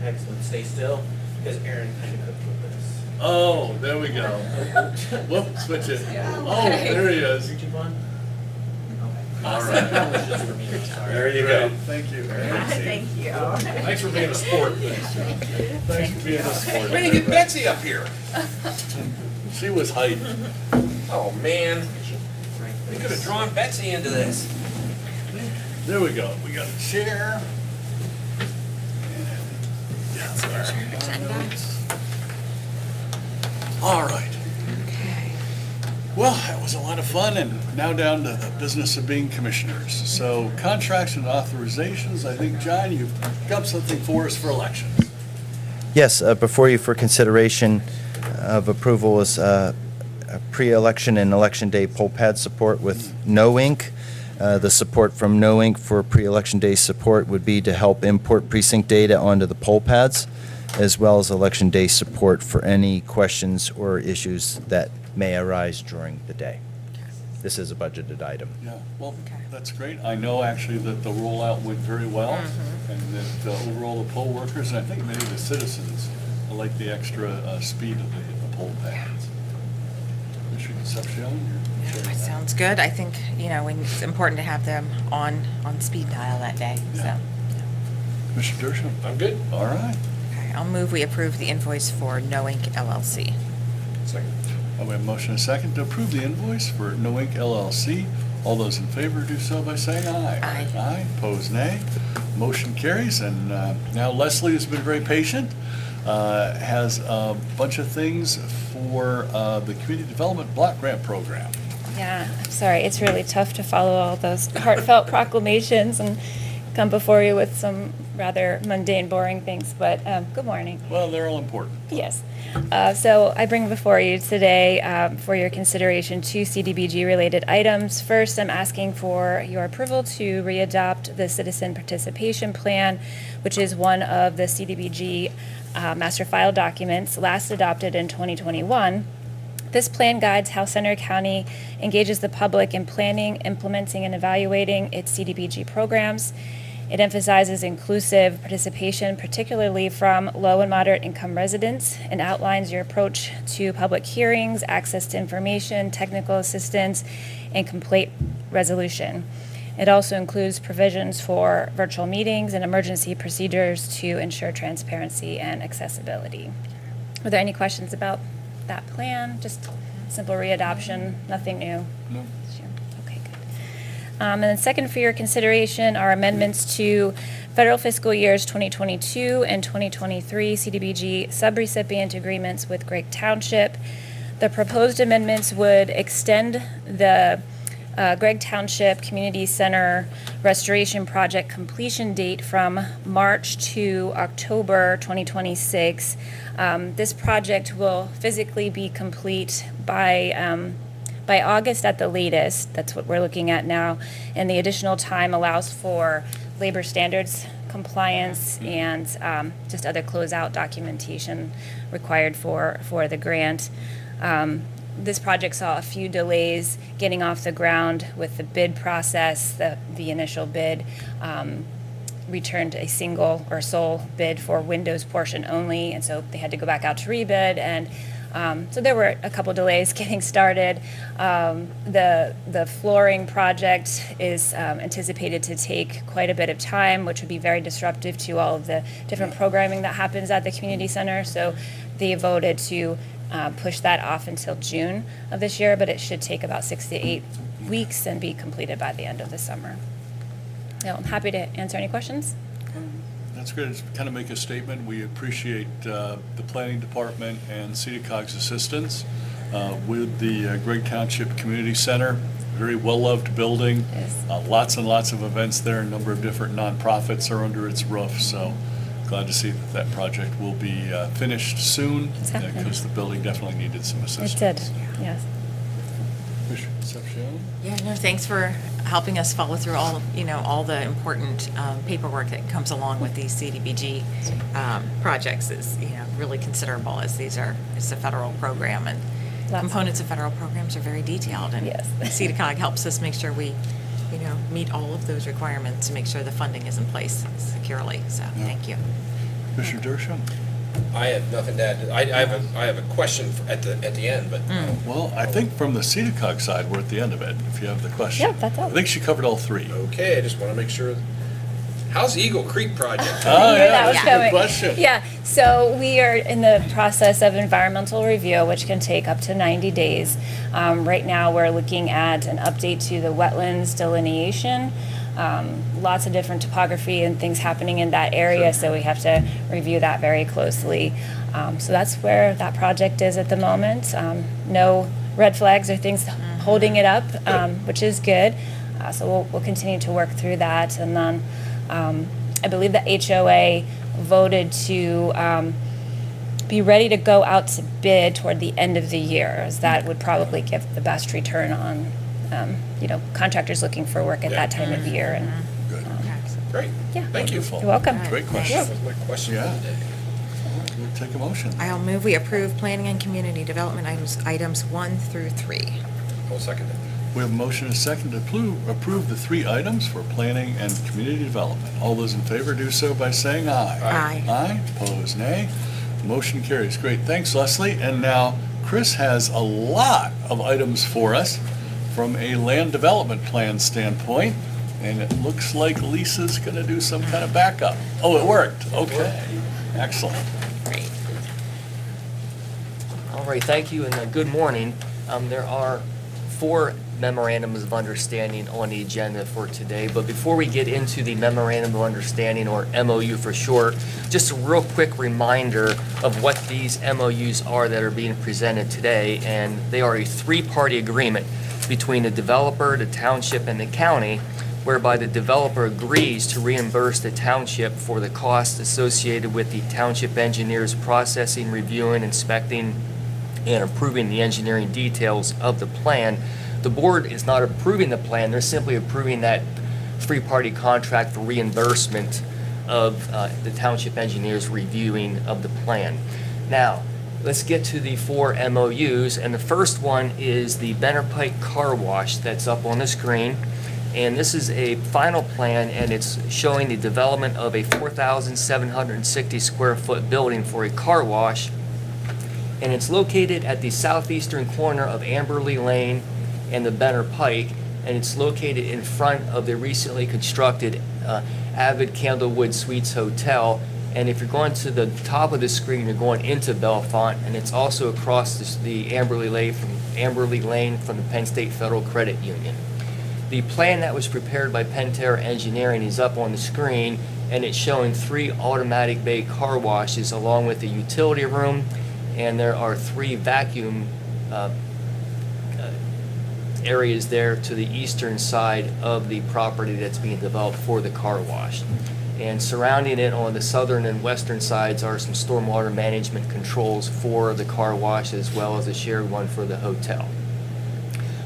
Excellent. Stay still, because Aaron kind of cooked with this. Oh, there we go. Whoop, switch it. Oh, there he is. YouTube on? Okay. All right. That was just for me. I'm sorry. There you go. Thank you, Aaron. Thank you. Thanks for being a sport. Thanks for being a sport. We didn't get Betsy up here. She was hiding. Oh, man. We could have drawn Betsy into this. There we go. We got a chair. All right. Well, that was a lot of fun, and now down to the business of being commissioners. So contracts and authorizations, I think, John, you've got something for us for elections. Yes, before you for consideration of approval is a pre-election and election day poll pad support with No Inc. The support from No Inc. for pre-election day support would be to help import precinct data onto the poll pads, as well as election day support for any questions or issues that may arise during the day. This is a budgeted item. Yeah, well, Okay. that's great. I know actually that the rollout went very well, and that overall the poll workers, and I think many of the citizens, like the extra speed of the poll pads. Commissioner Concepcion, you're sharing that. Sounds good. I think, it's important to have them on speed dial that day, so. Yeah. Commissioner Dershowitz? I'm good. All right. Okay, I'll move we approve the invoice for No Inc. LLC. Second. We have a motion and a second to approve the invoice for No Inc. LLC. All those in favor do so by saying aye. Aye. Aye, pose nay. Motion carries, and now Leslie has been very patient, has a bunch of things for the Community Development Block Grant Program. Yeah, I'm sorry. It's really tough to follow all those heartfelt proclamations and come before you with some rather mundane, boring things, but good morning. Well, they're all important. Yes. So I bring before you today for your consideration 2 CDBG-related items. First, I'm asking for your approval to readopt the Citizen Participation Plan, which is one of the CDBG master file documents last adopted in 2021. This plan guides how Senator County engages the public in planning, implementing, and evaluating its CDBG programs. It emphasizes inclusive participation, particularly from low and moderate income residents, and outlines your approach to public hearings, access to information, technical assistance, and complaint resolution. It also includes provisions for virtual meetings and emergency procedures to ensure transparency and accessibility. Were there any questions about that plan? Just simple readoption, nothing new? No. Sure. Okay, good. And then second for your consideration are amendments to federal fiscal years 2022 and 2023 CDBG subrecipient agreements with Gregg Township. The proposed amendments would extend the Gregg Township Community Center Restoration Project completion date from March to October 2026. This project will physically be complete by August at the latest. That's what we're looking at now. And the additional time allows for labor standards compliance and just other closeout documentation required for the grant. This project saw a few delays getting off the ground with the bid process. The initial bid returned a single or sole bid for windows portion only, and so they had to go back out to rebid. And so there were a couple delays getting started. The flooring project is anticipated to take quite a bit of time, which would be very disruptive to all of the different programming that happens at the community center. So they voted to push that off until June of this year, but it should take about 6 to 8 weeks and be completed by the end of the summer. So I'm happy to answer any questions. That's great. Just kind of make a statement. We appreciate the planning department and CEDACOG's assistance with the Gregg Township Community Center. Very well-loved building. Yes. Lots and lots of events there. A number of different nonprofits are under its roof. So glad to see that that project will be finished soon Exactly. because the building definitely needed some assistance. It did, yes. Commissioner Concepcion? Yeah, no, thanks for helping us follow through all the important paperwork that comes along with these CDBG projects is, really considerable as it's a federal program and Lots. components of federal programs are very detailed. And Yes. CEDACOG helps us make sure we, meet all of those requirements to make sure the funding is in place securely. So, thank you. Commissioner Dershowitz? I have nothing to add. I have a question at the end, but Well, I think from the CEDACOG side, we're at the end of it, if you have the question. Yeah, that's all. I think she covered all three. okay, I just want to make sure. How's the Eagle Creek project? Oh, knew that was that's a coming. good question. Yeah, so we are in the process of environmental review, which can take up to 90 days. Right now, we're looking at an update to the wetlands delineation. Lots of different topography and things happening in that area, so we have to review that very closely. So that's where that project is at the moment. No red flags or things holding it up, which is good. So we'll continue to work through that. And then I believe the HOA voted to be ready to go out to bid toward the end of the year, as that would probably give the best return on, contractors looking for work at that time of year. And Good. Great. Yeah. Thank you. Wonderful. You're welcome. Great question. That was my question Yeah. for the day. We'll take a motion. I'll move we approve planning and community development items 1 through 3. I'll second it. We have a motion and a second to approve the three items for planning and community development. All those in favor do so by saying aye. Aye. Aye, opposed, nay. Motion carries. Great, thanks, Leslie. And now Chris has a lot of items for us from a land development plan standpoint, and it looks like Lisa's gonna do some kind of backup. Oh, it worked, okay, excellent. Great. All right, thank you, and good morning. There are 4 memorandums of understanding on the agenda for today, but before we get into the memorandum of understanding, or MOU for short, just a real quick reminder of what these MOUs are that are being presented today, and they are a 3-party agreement between the developer, the township, and the county, whereby the developer agrees to reimburse the township for the costs associated with the township engineers processing, reviewing, inspecting, and approving the engineering details of the plan. The board is not approving the plan, they're simply approving that three-party contract for reimbursement of the township engineers reviewing of the plan. Now, let's get to the 4 MOUs, and the first one is the Benner Pike Car Wash that's up on the screen. And this is a final plan, and it's showing the development of a 4,760 square foot building for a car wash. And it's located at the southeastern corner of Amberley Lane and the Benner Pike, and it's located in front of the recently constructed Avid Candlewood Suites Hotel. And if you're going to the top of the screen, you're going into Bellefonte, and it's also across the Amberley Lane from the Penn State Federal Credit Union. The plan that was prepared by Pentair Engineering is up on the screen, and it's showing 3 automatic bay car washes along with a utility room, and there are 3 vacuum areas there to the eastern side of the property that's being developed for the car wash. And surrounding it on the southern and western sides are some stormwater management controls for the car wash, as well as a shared one for the hotel.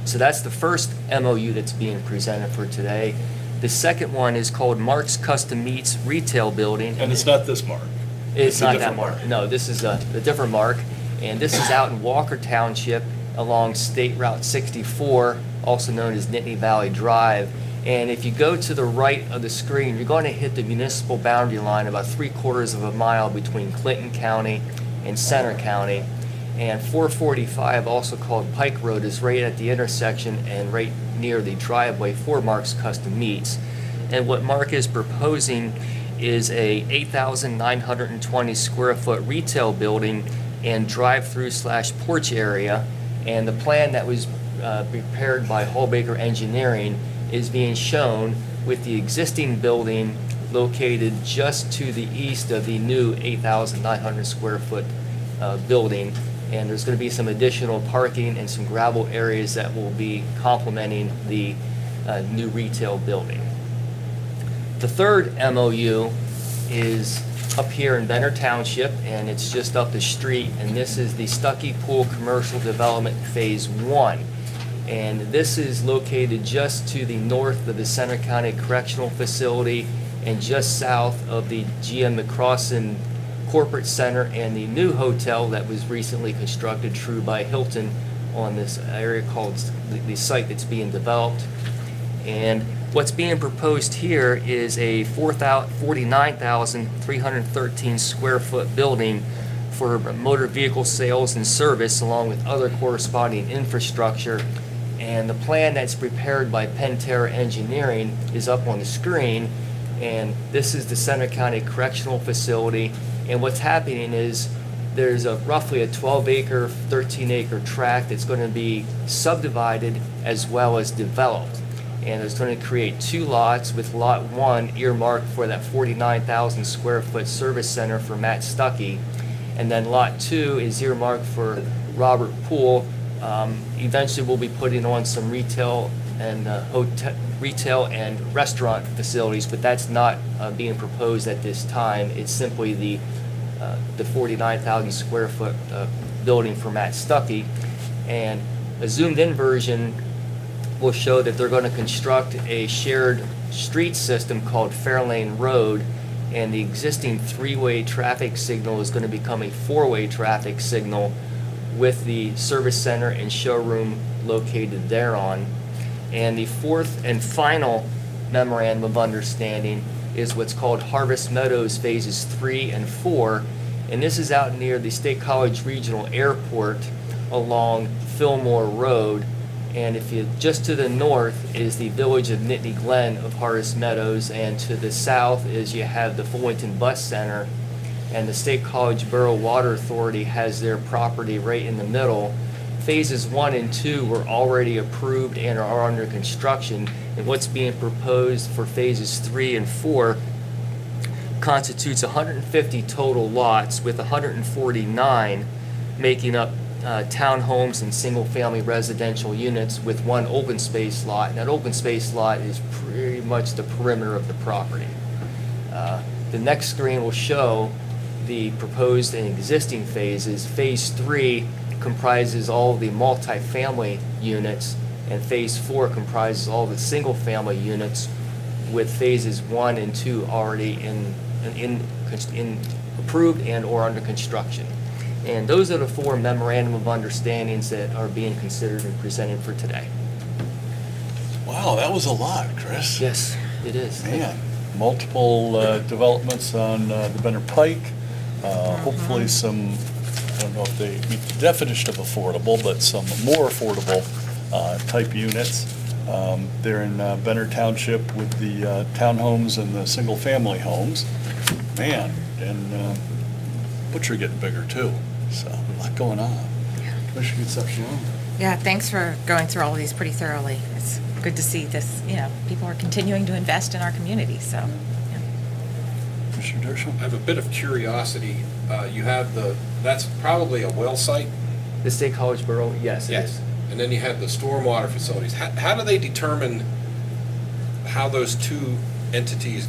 So that's the first MOU that's being presented for today. The second one is called Mark's Custom Meats Retail Building. And it's not this Mark. It's a not different that mark. Mark. No, this is a different mark. And this is out in Walker Township along State Route 64, also known as Nittany Valley Drive. And if you go to the right of the screen, you're going to hit the municipal boundary line about 3/4 of a mile between Clinton County and Center County. And 445, also called Pike Road, is right at the intersection and right near the driveway for Mark's Custom Meats. And what Mark is proposing is a 8,920 square foot retail building and drive-through/porch area. And the plan that was prepared by Hallbaker Engineering is being shown with the existing building located just to the east of the new 8,900 square foot building. And there's going to be some additional parking and some gravel areas that will be complementing the new retail building. The third MOU is up here in Benner Township, and it's just up the street, and this is the Stuckey Pool Commercial Development Phase 1. And this is located just to the north of the Center County Correctional Facility and just south of the GM McCrossin Corporate Center and the new hotel that was recently constructed, True by Hilton, on this area called the site that's being developed. And what's being proposed here is a 49,313 square foot building for motor vehicle sales and service, along with other corresponding infrastructure. And the plan that's prepared by Pentair Engineering is up on the screen. And this is the Center County Correctional Facility. And what's happening is there's roughly a 12-acre, 13-acre tract that's going to be subdivided as well as developed. And it's going to create 2 lots, with lot 1 earmarked for that 49,000 square foot service center for Matt Stuckey. And then lot 2 is earmarked for Robert Poole. Eventually we'll be putting on some retail and retail and restaurant facilities, but that's not being proposed at this time. It's simply the 49,000 square foot building for Matt Stuckey. And a zoomed in version will show that they're going to construct a shared street system called Fairlane Road, and the existing 3-way traffic signal is going to become a 4-way traffic signal with the service center and showroom located thereon. And the fourth and final memorandum of understanding is what's called Harvest Meadows Phases 3 and 4, and this is out near the State College Regional Airport along Fillmore Road. And if you just to the north is the village of Nittany Glen of Harvest Meadows, and to the south is you have the Fullington Bus Center, and the State College Borough Water Authority has their property right in the middle. Phases 1 and 2 were already approved and are under construction, and what's being proposed for phases 3 and 4 constitutes 150 total lots, with 149 making up townhomes and single-family residential units with one open space lot. And that open space lot is pretty much the perimeter of the property. The next screen will show the proposed and existing phases. Phase 3 comprises all the multifamily units, and Phase 4 comprises all the single-family units, with phases 1 and 2 already in approved and or under construction. And those are the 4 memorandum of understandings that are being considered and presented for today. Wow, that was a lot, Chris. Yes, it is. Man, multiple developments on the Benner Pike. Hopefully some, I don't know if they meet the definition of affordable, but some more affordable type units. They're in Benner Township with the townhomes and the single-family homes. Man, and Butcher getting bigger too, so a lot going on. Commissioner Concepcion. Yeah, thanks for going through all of these pretty thoroughly. It's good to see this, people are continuing to invest in our community, so. yeah. Commissioner Dershowitz. I have a bit of curiosity. You have that's probably a well site? The State College Borough, yes, it is. And then you have the stormwater facilities. How do they determine how those two entities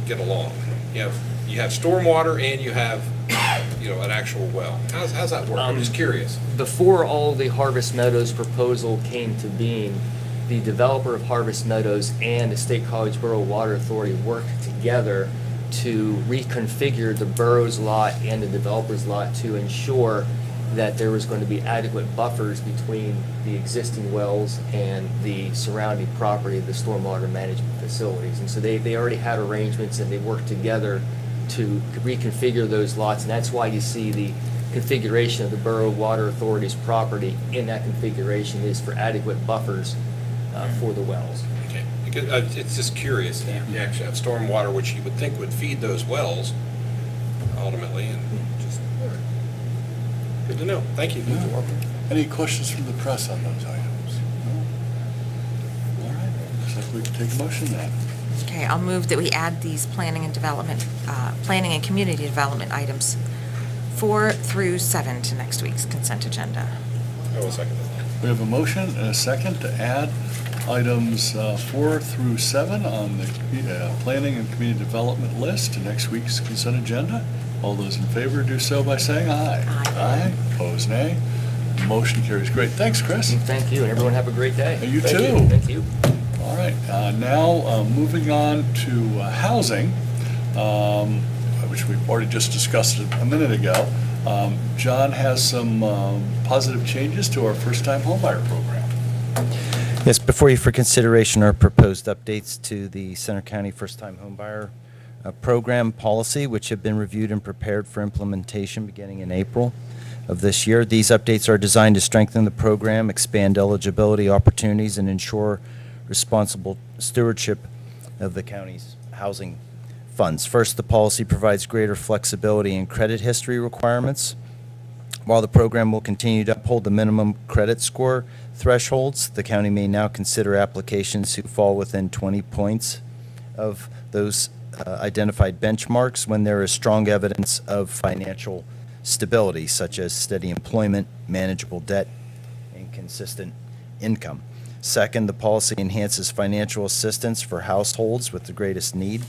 get along? You have stormwater and you have, an actual well. How's that work? I'm just curious. Before all the Harvest Meadows proposal came to being, the developer of Harvest Meadows and the State College Borough Water Authority worked together to reconfigure the borough's lot and the developer's lot to ensure that there was going to be adequate buffers between the existing wells and the surrounding property of the stormwater management facilities. And so they already had arrangements, and they worked together to reconfigure those lots, and that's why you see the configuration of the Borough Water Authority's property in that configuration is for adequate buffers for the wells. Okay. Because, it's just curious. You actually have stormwater, which you would think would feed those wells ultimately, and just good to know. Thank you. Yeah. Any questions from the press on those items? No? All right, looks like we can take a motion then. Okay, I'll move that we add these planning and community development items 4 through 7 to next week's consent agenda. I will second that. We have a motion and a second to add items 4 through 7 on the planning and community development list to next week's consent agenda. All those in favor do so by saying aye. Aye. Opposed, nay. Motion carries. Great. Thanks, Chris. Thank you, and everyone have a great day. You Thank too. you. Thank you. All right, now moving on to housing, which we've already just discussed a minute ago. John has some positive changes to our first-time homebuyer program. Yes, before you for consideration are proposed updates to the Center County First-Time Homebuyer Program policy, which have been reviewed and prepared for implementation beginning in April of this year. These updates are designed to strengthen the program, expand eligibility opportunities, and ensure responsible stewardship of the county's housing funds. First, the policy provides greater flexibility in credit history requirements. While the program will continue to uphold the minimum credit score thresholds, the county may now consider applications who fall within 20 points of those identified benchmarks when there is strong evidence of financial stability, such as steady employment, manageable debt, and consistent income. Second, the policy enhances financial assistance for households with the greatest need.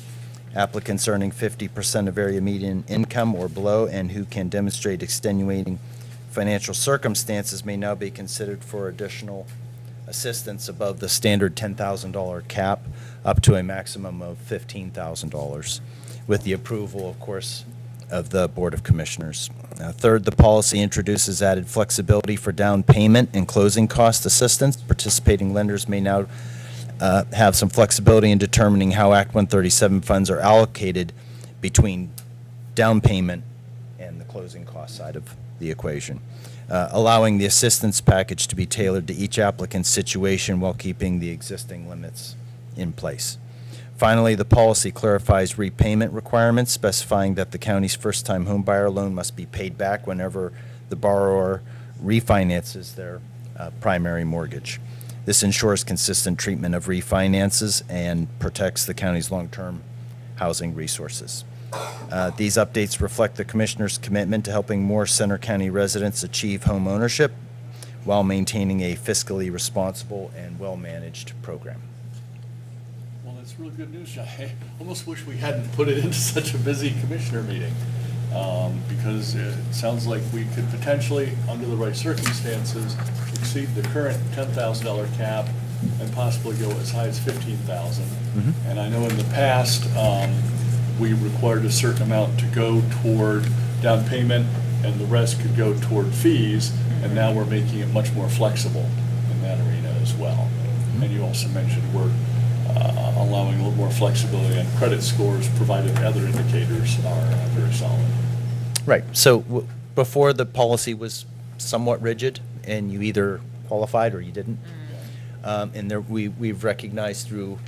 Applicants earning 50% of area median income or below and who can demonstrate extenuating financial circumstances may now be considered for additional assistance above the standard $10,000 cap up to a maximum of $15,000, with the approval, of course, of the Board of Commissioners. Third, the policy introduces added flexibility for down payment and closing cost assistance. Participating lenders may now have some flexibility in determining how Act 137 funds are allocated between down payment and the closing cost side of the equation, allowing the assistance package to be tailored to each applicant's situation while keeping the existing limits in place. Finally, the policy clarifies repayment requirements, specifying that the county's first-time homebuyer loan must be paid back whenever the borrower refinances their primary mortgage. This ensures consistent treatment of refinances and protects the county's long-term housing resources. These updates reflect the Commissioner's commitment to helping more Center County residents achieve home ownership while maintaining a fiscally responsible and well-managed program. Well, that's really good news, John. I almost wish we hadn't put it into such a busy commissioner meeting, because it sounds like we could potentially, under the right circumstances, exceed the current $10,000 cap and possibly go as high as $15,000. And I know in the past, we required a certain amount to go toward down payment, and the rest could go toward fees, and now we're making it much more flexible in that arena as well. And you also mentioned we're allowing a little more flexibility on credit scores, provided other indicators are very solid. Right. So before, the policy was somewhat rigid, and you either qualified or you didn't. And there, we've recognized through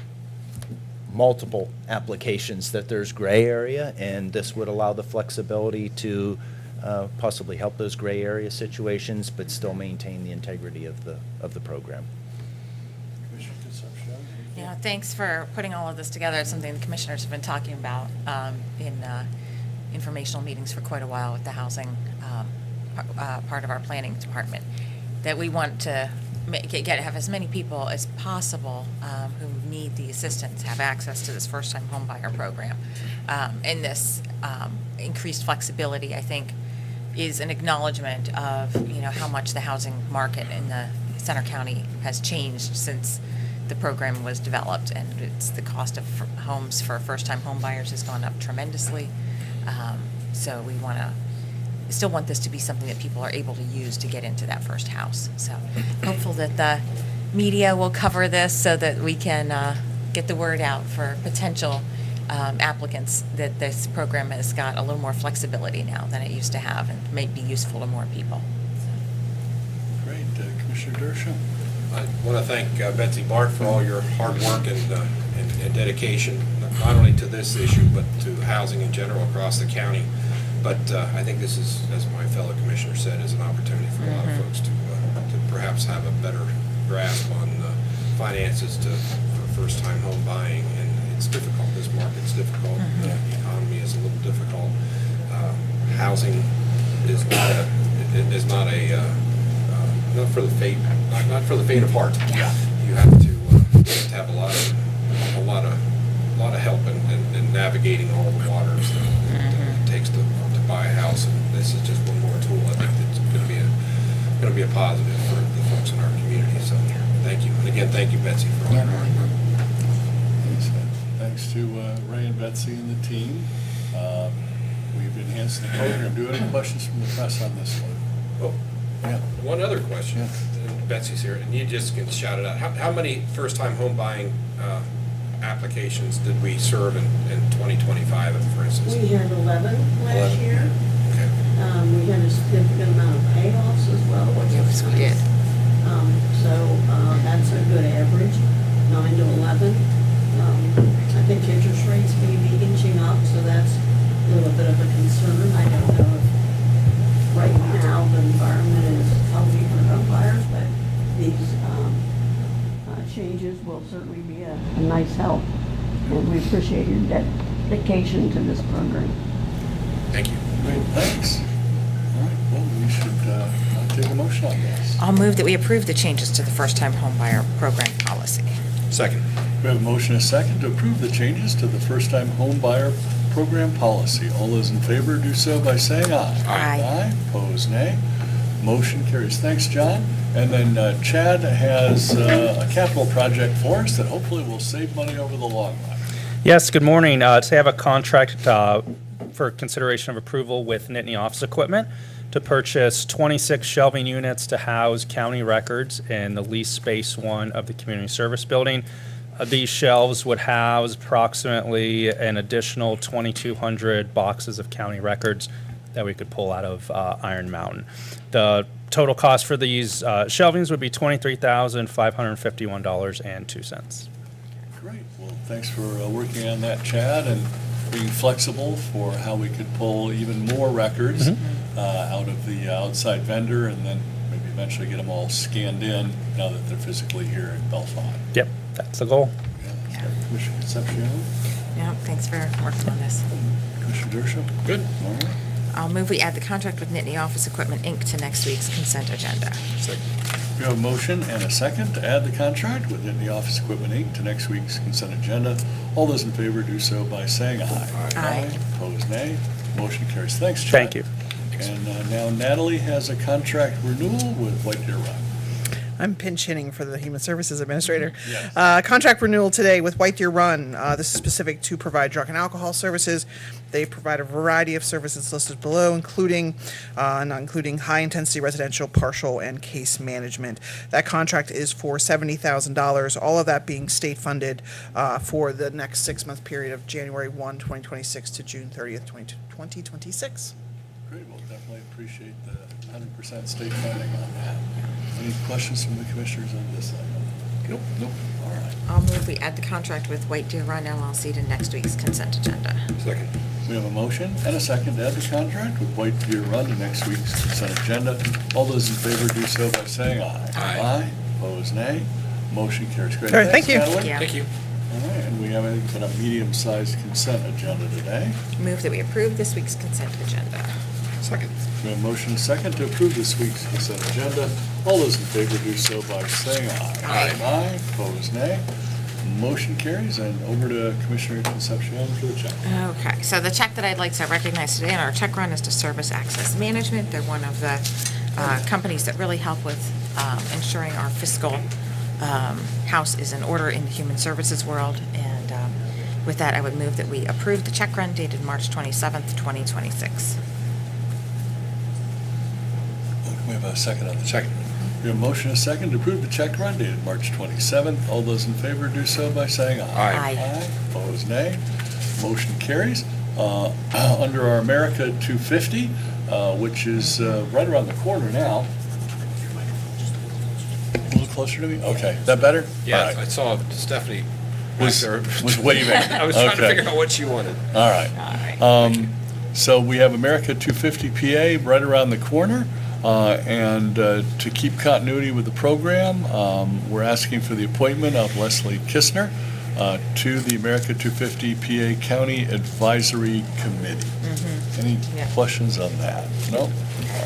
multiple applications that there's gray area, and this would allow the flexibility to possibly help those gray area situations, but still maintain the integrity of the program. Commissioner Concepcion? Yeah, thanks for putting all of this together. It's something the commissioners have been talking about in informational meetings for quite a while with the housing part of our planning department, that we want to have as many people as possible who need the assistance have access to this first-time home buyer program. And this increased flexibility, I think, is an acknowledgement of, how much the housing market in the Center County has changed since the program was developed, and it's the cost of homes for first-time home buyers has gone up tremendously. So we still want this to be something that people are able to use to get into that first house. So hopeful that the media will cover this so that we can get the word out for potential applicants that this program has got a little more flexibility now than it used to have, and may be useful to more people. Great. Commissioner Dershowitz? I want to thank Betsy Bart for all your hard work and dedication, not only to this issue, but to housing in general across the county. But I think this is, as my fellow commissioner said, is an opportunity for a lot of folks to perhaps have a better grasp on finances for first-time home buying. And it's difficult. This market's difficult. The economy is a little difficult. Housing is not for the faint of heart. Yeah. You have to have a lot of help in navigating all the waters that it takes to buy a house, and this is just one more tool. I think that's going to be a positive for the folks in our community. So thank you, and again, thank you, Betsy, for all your hard work. Thanks to Ray and Betsy and the team. We've enhanced the program. Do you have any questions from the press on this one? Oh, Yeah. one other question. And Betsy's here, and you just can shout it out. How many first-time home buying applications did we serve in 2025, for instance? We had 11 last 11. year. Okay. We had a significant amount of payoffs as well. which Yes, was we nice. did. So that's a good average, 9 to 11. I think interest rates may be inching up, so that's a little bit of a concern. I don't know if right now the environment is healthy for home buyers, but these changes will certainly be a nice help. And we appreciate your dedication to this program. Thank you. Great, thanks. All right, well, we should take a motion on this. I'll move that we approve the changes to the first-time home buyer program policy. Second. We have a motion and a second to approve the changes to the first-time home buyer program policy. All those in favor do so by saying aye. Aye. Aye, opposed nay. Motion carries. Thanks, John. And then Chad has a capital project for us that hopefully will save money over the long run. Yes, good morning. Today I have a contract for consideration of approval with Nittany Office Equipment to purchase 26 shelving units to house county records in the lease space 1 of the community service building. These shelves would house approximately an additional 2,200 boxes of county records that we could pull out of Iron Mountain. The total cost for these shelvings would be $23,551.02. Great. Well, thanks for working on that, Chad, and being flexible for how we could pull even more records out of the outside vendor, and then maybe eventually get them all scanned in now that they're physically here in Bellefonte. Yep, that's the goal. Yeah. Commissioner Concepcion? Yeah, thanks for working on this. Commissioner Dershowitz? Good. All right. I'll move we add the contract with Nittany Office Equipment, Inc. to next week's consent agenda. Second. We have a motion and a second to add the contract with Nittany Office Equipment, Inc. to next week's consent agenda. All those in favor do so by saying aye. Aye. Opposed, nay. Motion carries. Thanks, Chad. Thank you. And now Natalie has a contract renewal with White Deer Run. I'm pinch hitting for the Human Services Administrator. Yes. Contract renewal today with White Deer Run. This is specific to provide drug and alcohol services. They provide a variety of services listed below, including, not including high-intensity residential, partial, and case management. That contract is for $70,000, all of that being state-funded for the next 6-month period of January 1, 2026 to June 30th, 2026. Great, we'll definitely appreciate the 100% state funding on that. Any questions from the commissioners on this item? Nope. Nope, all right. I'll move we add the contract with White Deer Run LLC to next week's consent agenda. Second. We have a motion and a second to add the contract with White Deer Run to next week's consent agenda. All those in favor do so by saying aye. Aye. Opposed, nay. Motion carries. Great. All right, thank Thanks, you. Natalie. Yeah. Thank you. All right, and we have a medium-sized consent agenda today. Move that we approve this week's consent agenda. Second. We have a motion and a second to approve this week's consent agenda. All those in favor do so by saying aye. Aye. Aye. Opposed, nay. Motion carries, and over to Commissioner Concepcion for the check. Okay, so the check that I'd like to recognize today on our check run is to Service Access Management. They're one of the companies that really help with ensuring our fiscal house is in order in the human services world. And with that, I would move that we approve the check run dated March 27th, 2026. We have a second on the check. We have a motion and a second to approve the check run dated March 27th. All those in favor do so by saying aye. Aye. Aye. Opposed, nay. Motion carries. Under our America 250, which is right around the corner now. A little closer to me? Okay, that better? Yeah, All right. I saw Stephanie back Was there. waving. I was trying to Okay. figure out what she wanted. All right. So we have America 250 PA right around the corner. And to keep continuity with the program, we're asking for the appointment of Leslie Kistner to the America 250 PA County Advisory Committee. Any Yeah. questions on that? No? All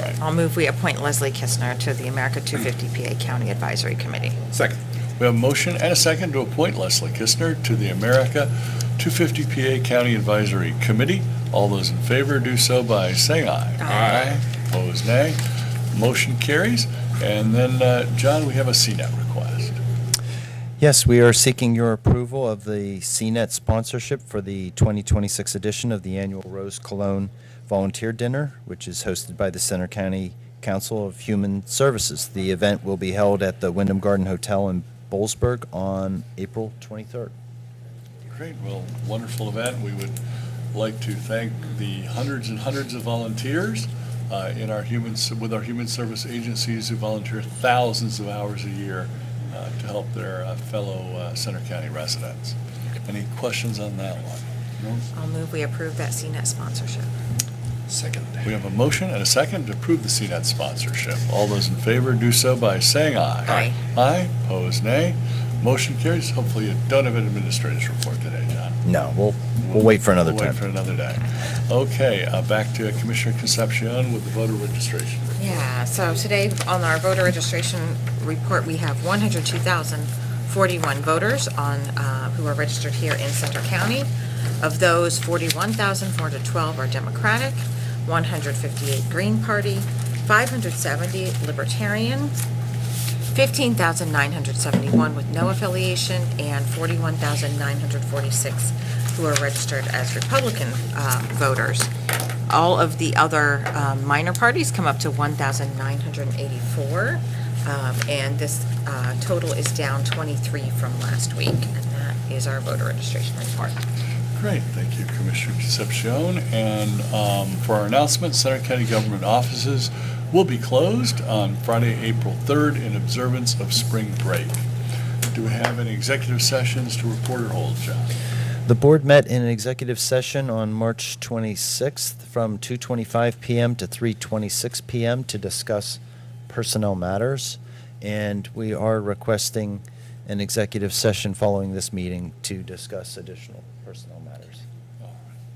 right. I'll move we appoint Leslie Kistner to the America 250 PA County Advisory Committee. Second. We have a motion and a second to appoint Leslie Kistner to the America 250 PA County Advisory Committee. All those in favor do so by saying aye. Aye. Opposed, nay. Motion carries. And then, John, we have a CNET request. Yes, we are seeking your approval of the CNET sponsorship for the 2026 edition of the annual Rose Cologne Volunteer Dinner, which is hosted by the Center County Council of Human Services. The event will be held at the Wyndham Garden Hotel in Boalsburg on April 23rd. Great, well, wonderful event. We would like to thank the hundreds and hundreds of volunteers with our human service agencies who volunteer thousands of hours a year to help their fellow Center County residents. Any questions on that one? No? I'll move we approve that CNET sponsorship. Second. We have a motion and a second to approve the CNET sponsorship. All those in favor do so by saying aye. Aye. Aye, opposed, nay. Motion carries. Hopefully you don't have an administrator's report today, John. No, we'll wait for another We'll time. wait for another day. Okay, back to Commissioner Concepcion with the voter registration. Yeah, so today on our voter registration report, we have 102,041 voters who are registered here in Center County. Of those, 41,412 are Democratic, 158 Green Party, 570 Libertarian, 15,971 with no affiliation, and 41,946 who are registered as Republican voters. All of the other minor parties come up to 1,984, and this total is down 23 from last week, and that is our voter registration report. Great, thank you, Commissioner Concepcion. And for our announcement, Center County government offices will be closed on Friday, April 3rd in observance of spring break. Do we have any executive sessions to report or hold, John? The board met in an executive session on March 26th from 2:25 p.m. to 3:26 p.m. to discuss personnel matters, and we are requesting an executive session following this meeting to discuss additional personnel matters.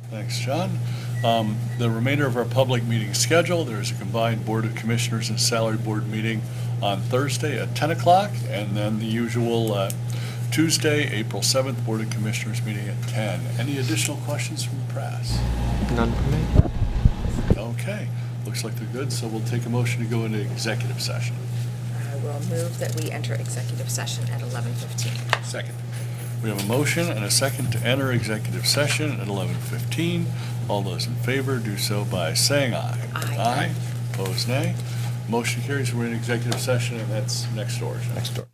Thanks, John. The remainder of our public meeting schedule, there is a combined Board of Commissioners and Salary Board meeting on Thursday at 10 o'clock, and then the usual Tuesday, April 7th, Board of Commissioners meeting at 10. Any additional questions from the press? None for me. Okay, looks like they're good, so we'll take a motion to go into executive session. I will move that we enter executive session at 11:15. Second. We have a motion and a second to enter executive session at 11:15. All those in favor do so by saying aye. Aye. Aye. Opposed, nay. Motion carries. We're in executive session, and that's next door. Next door.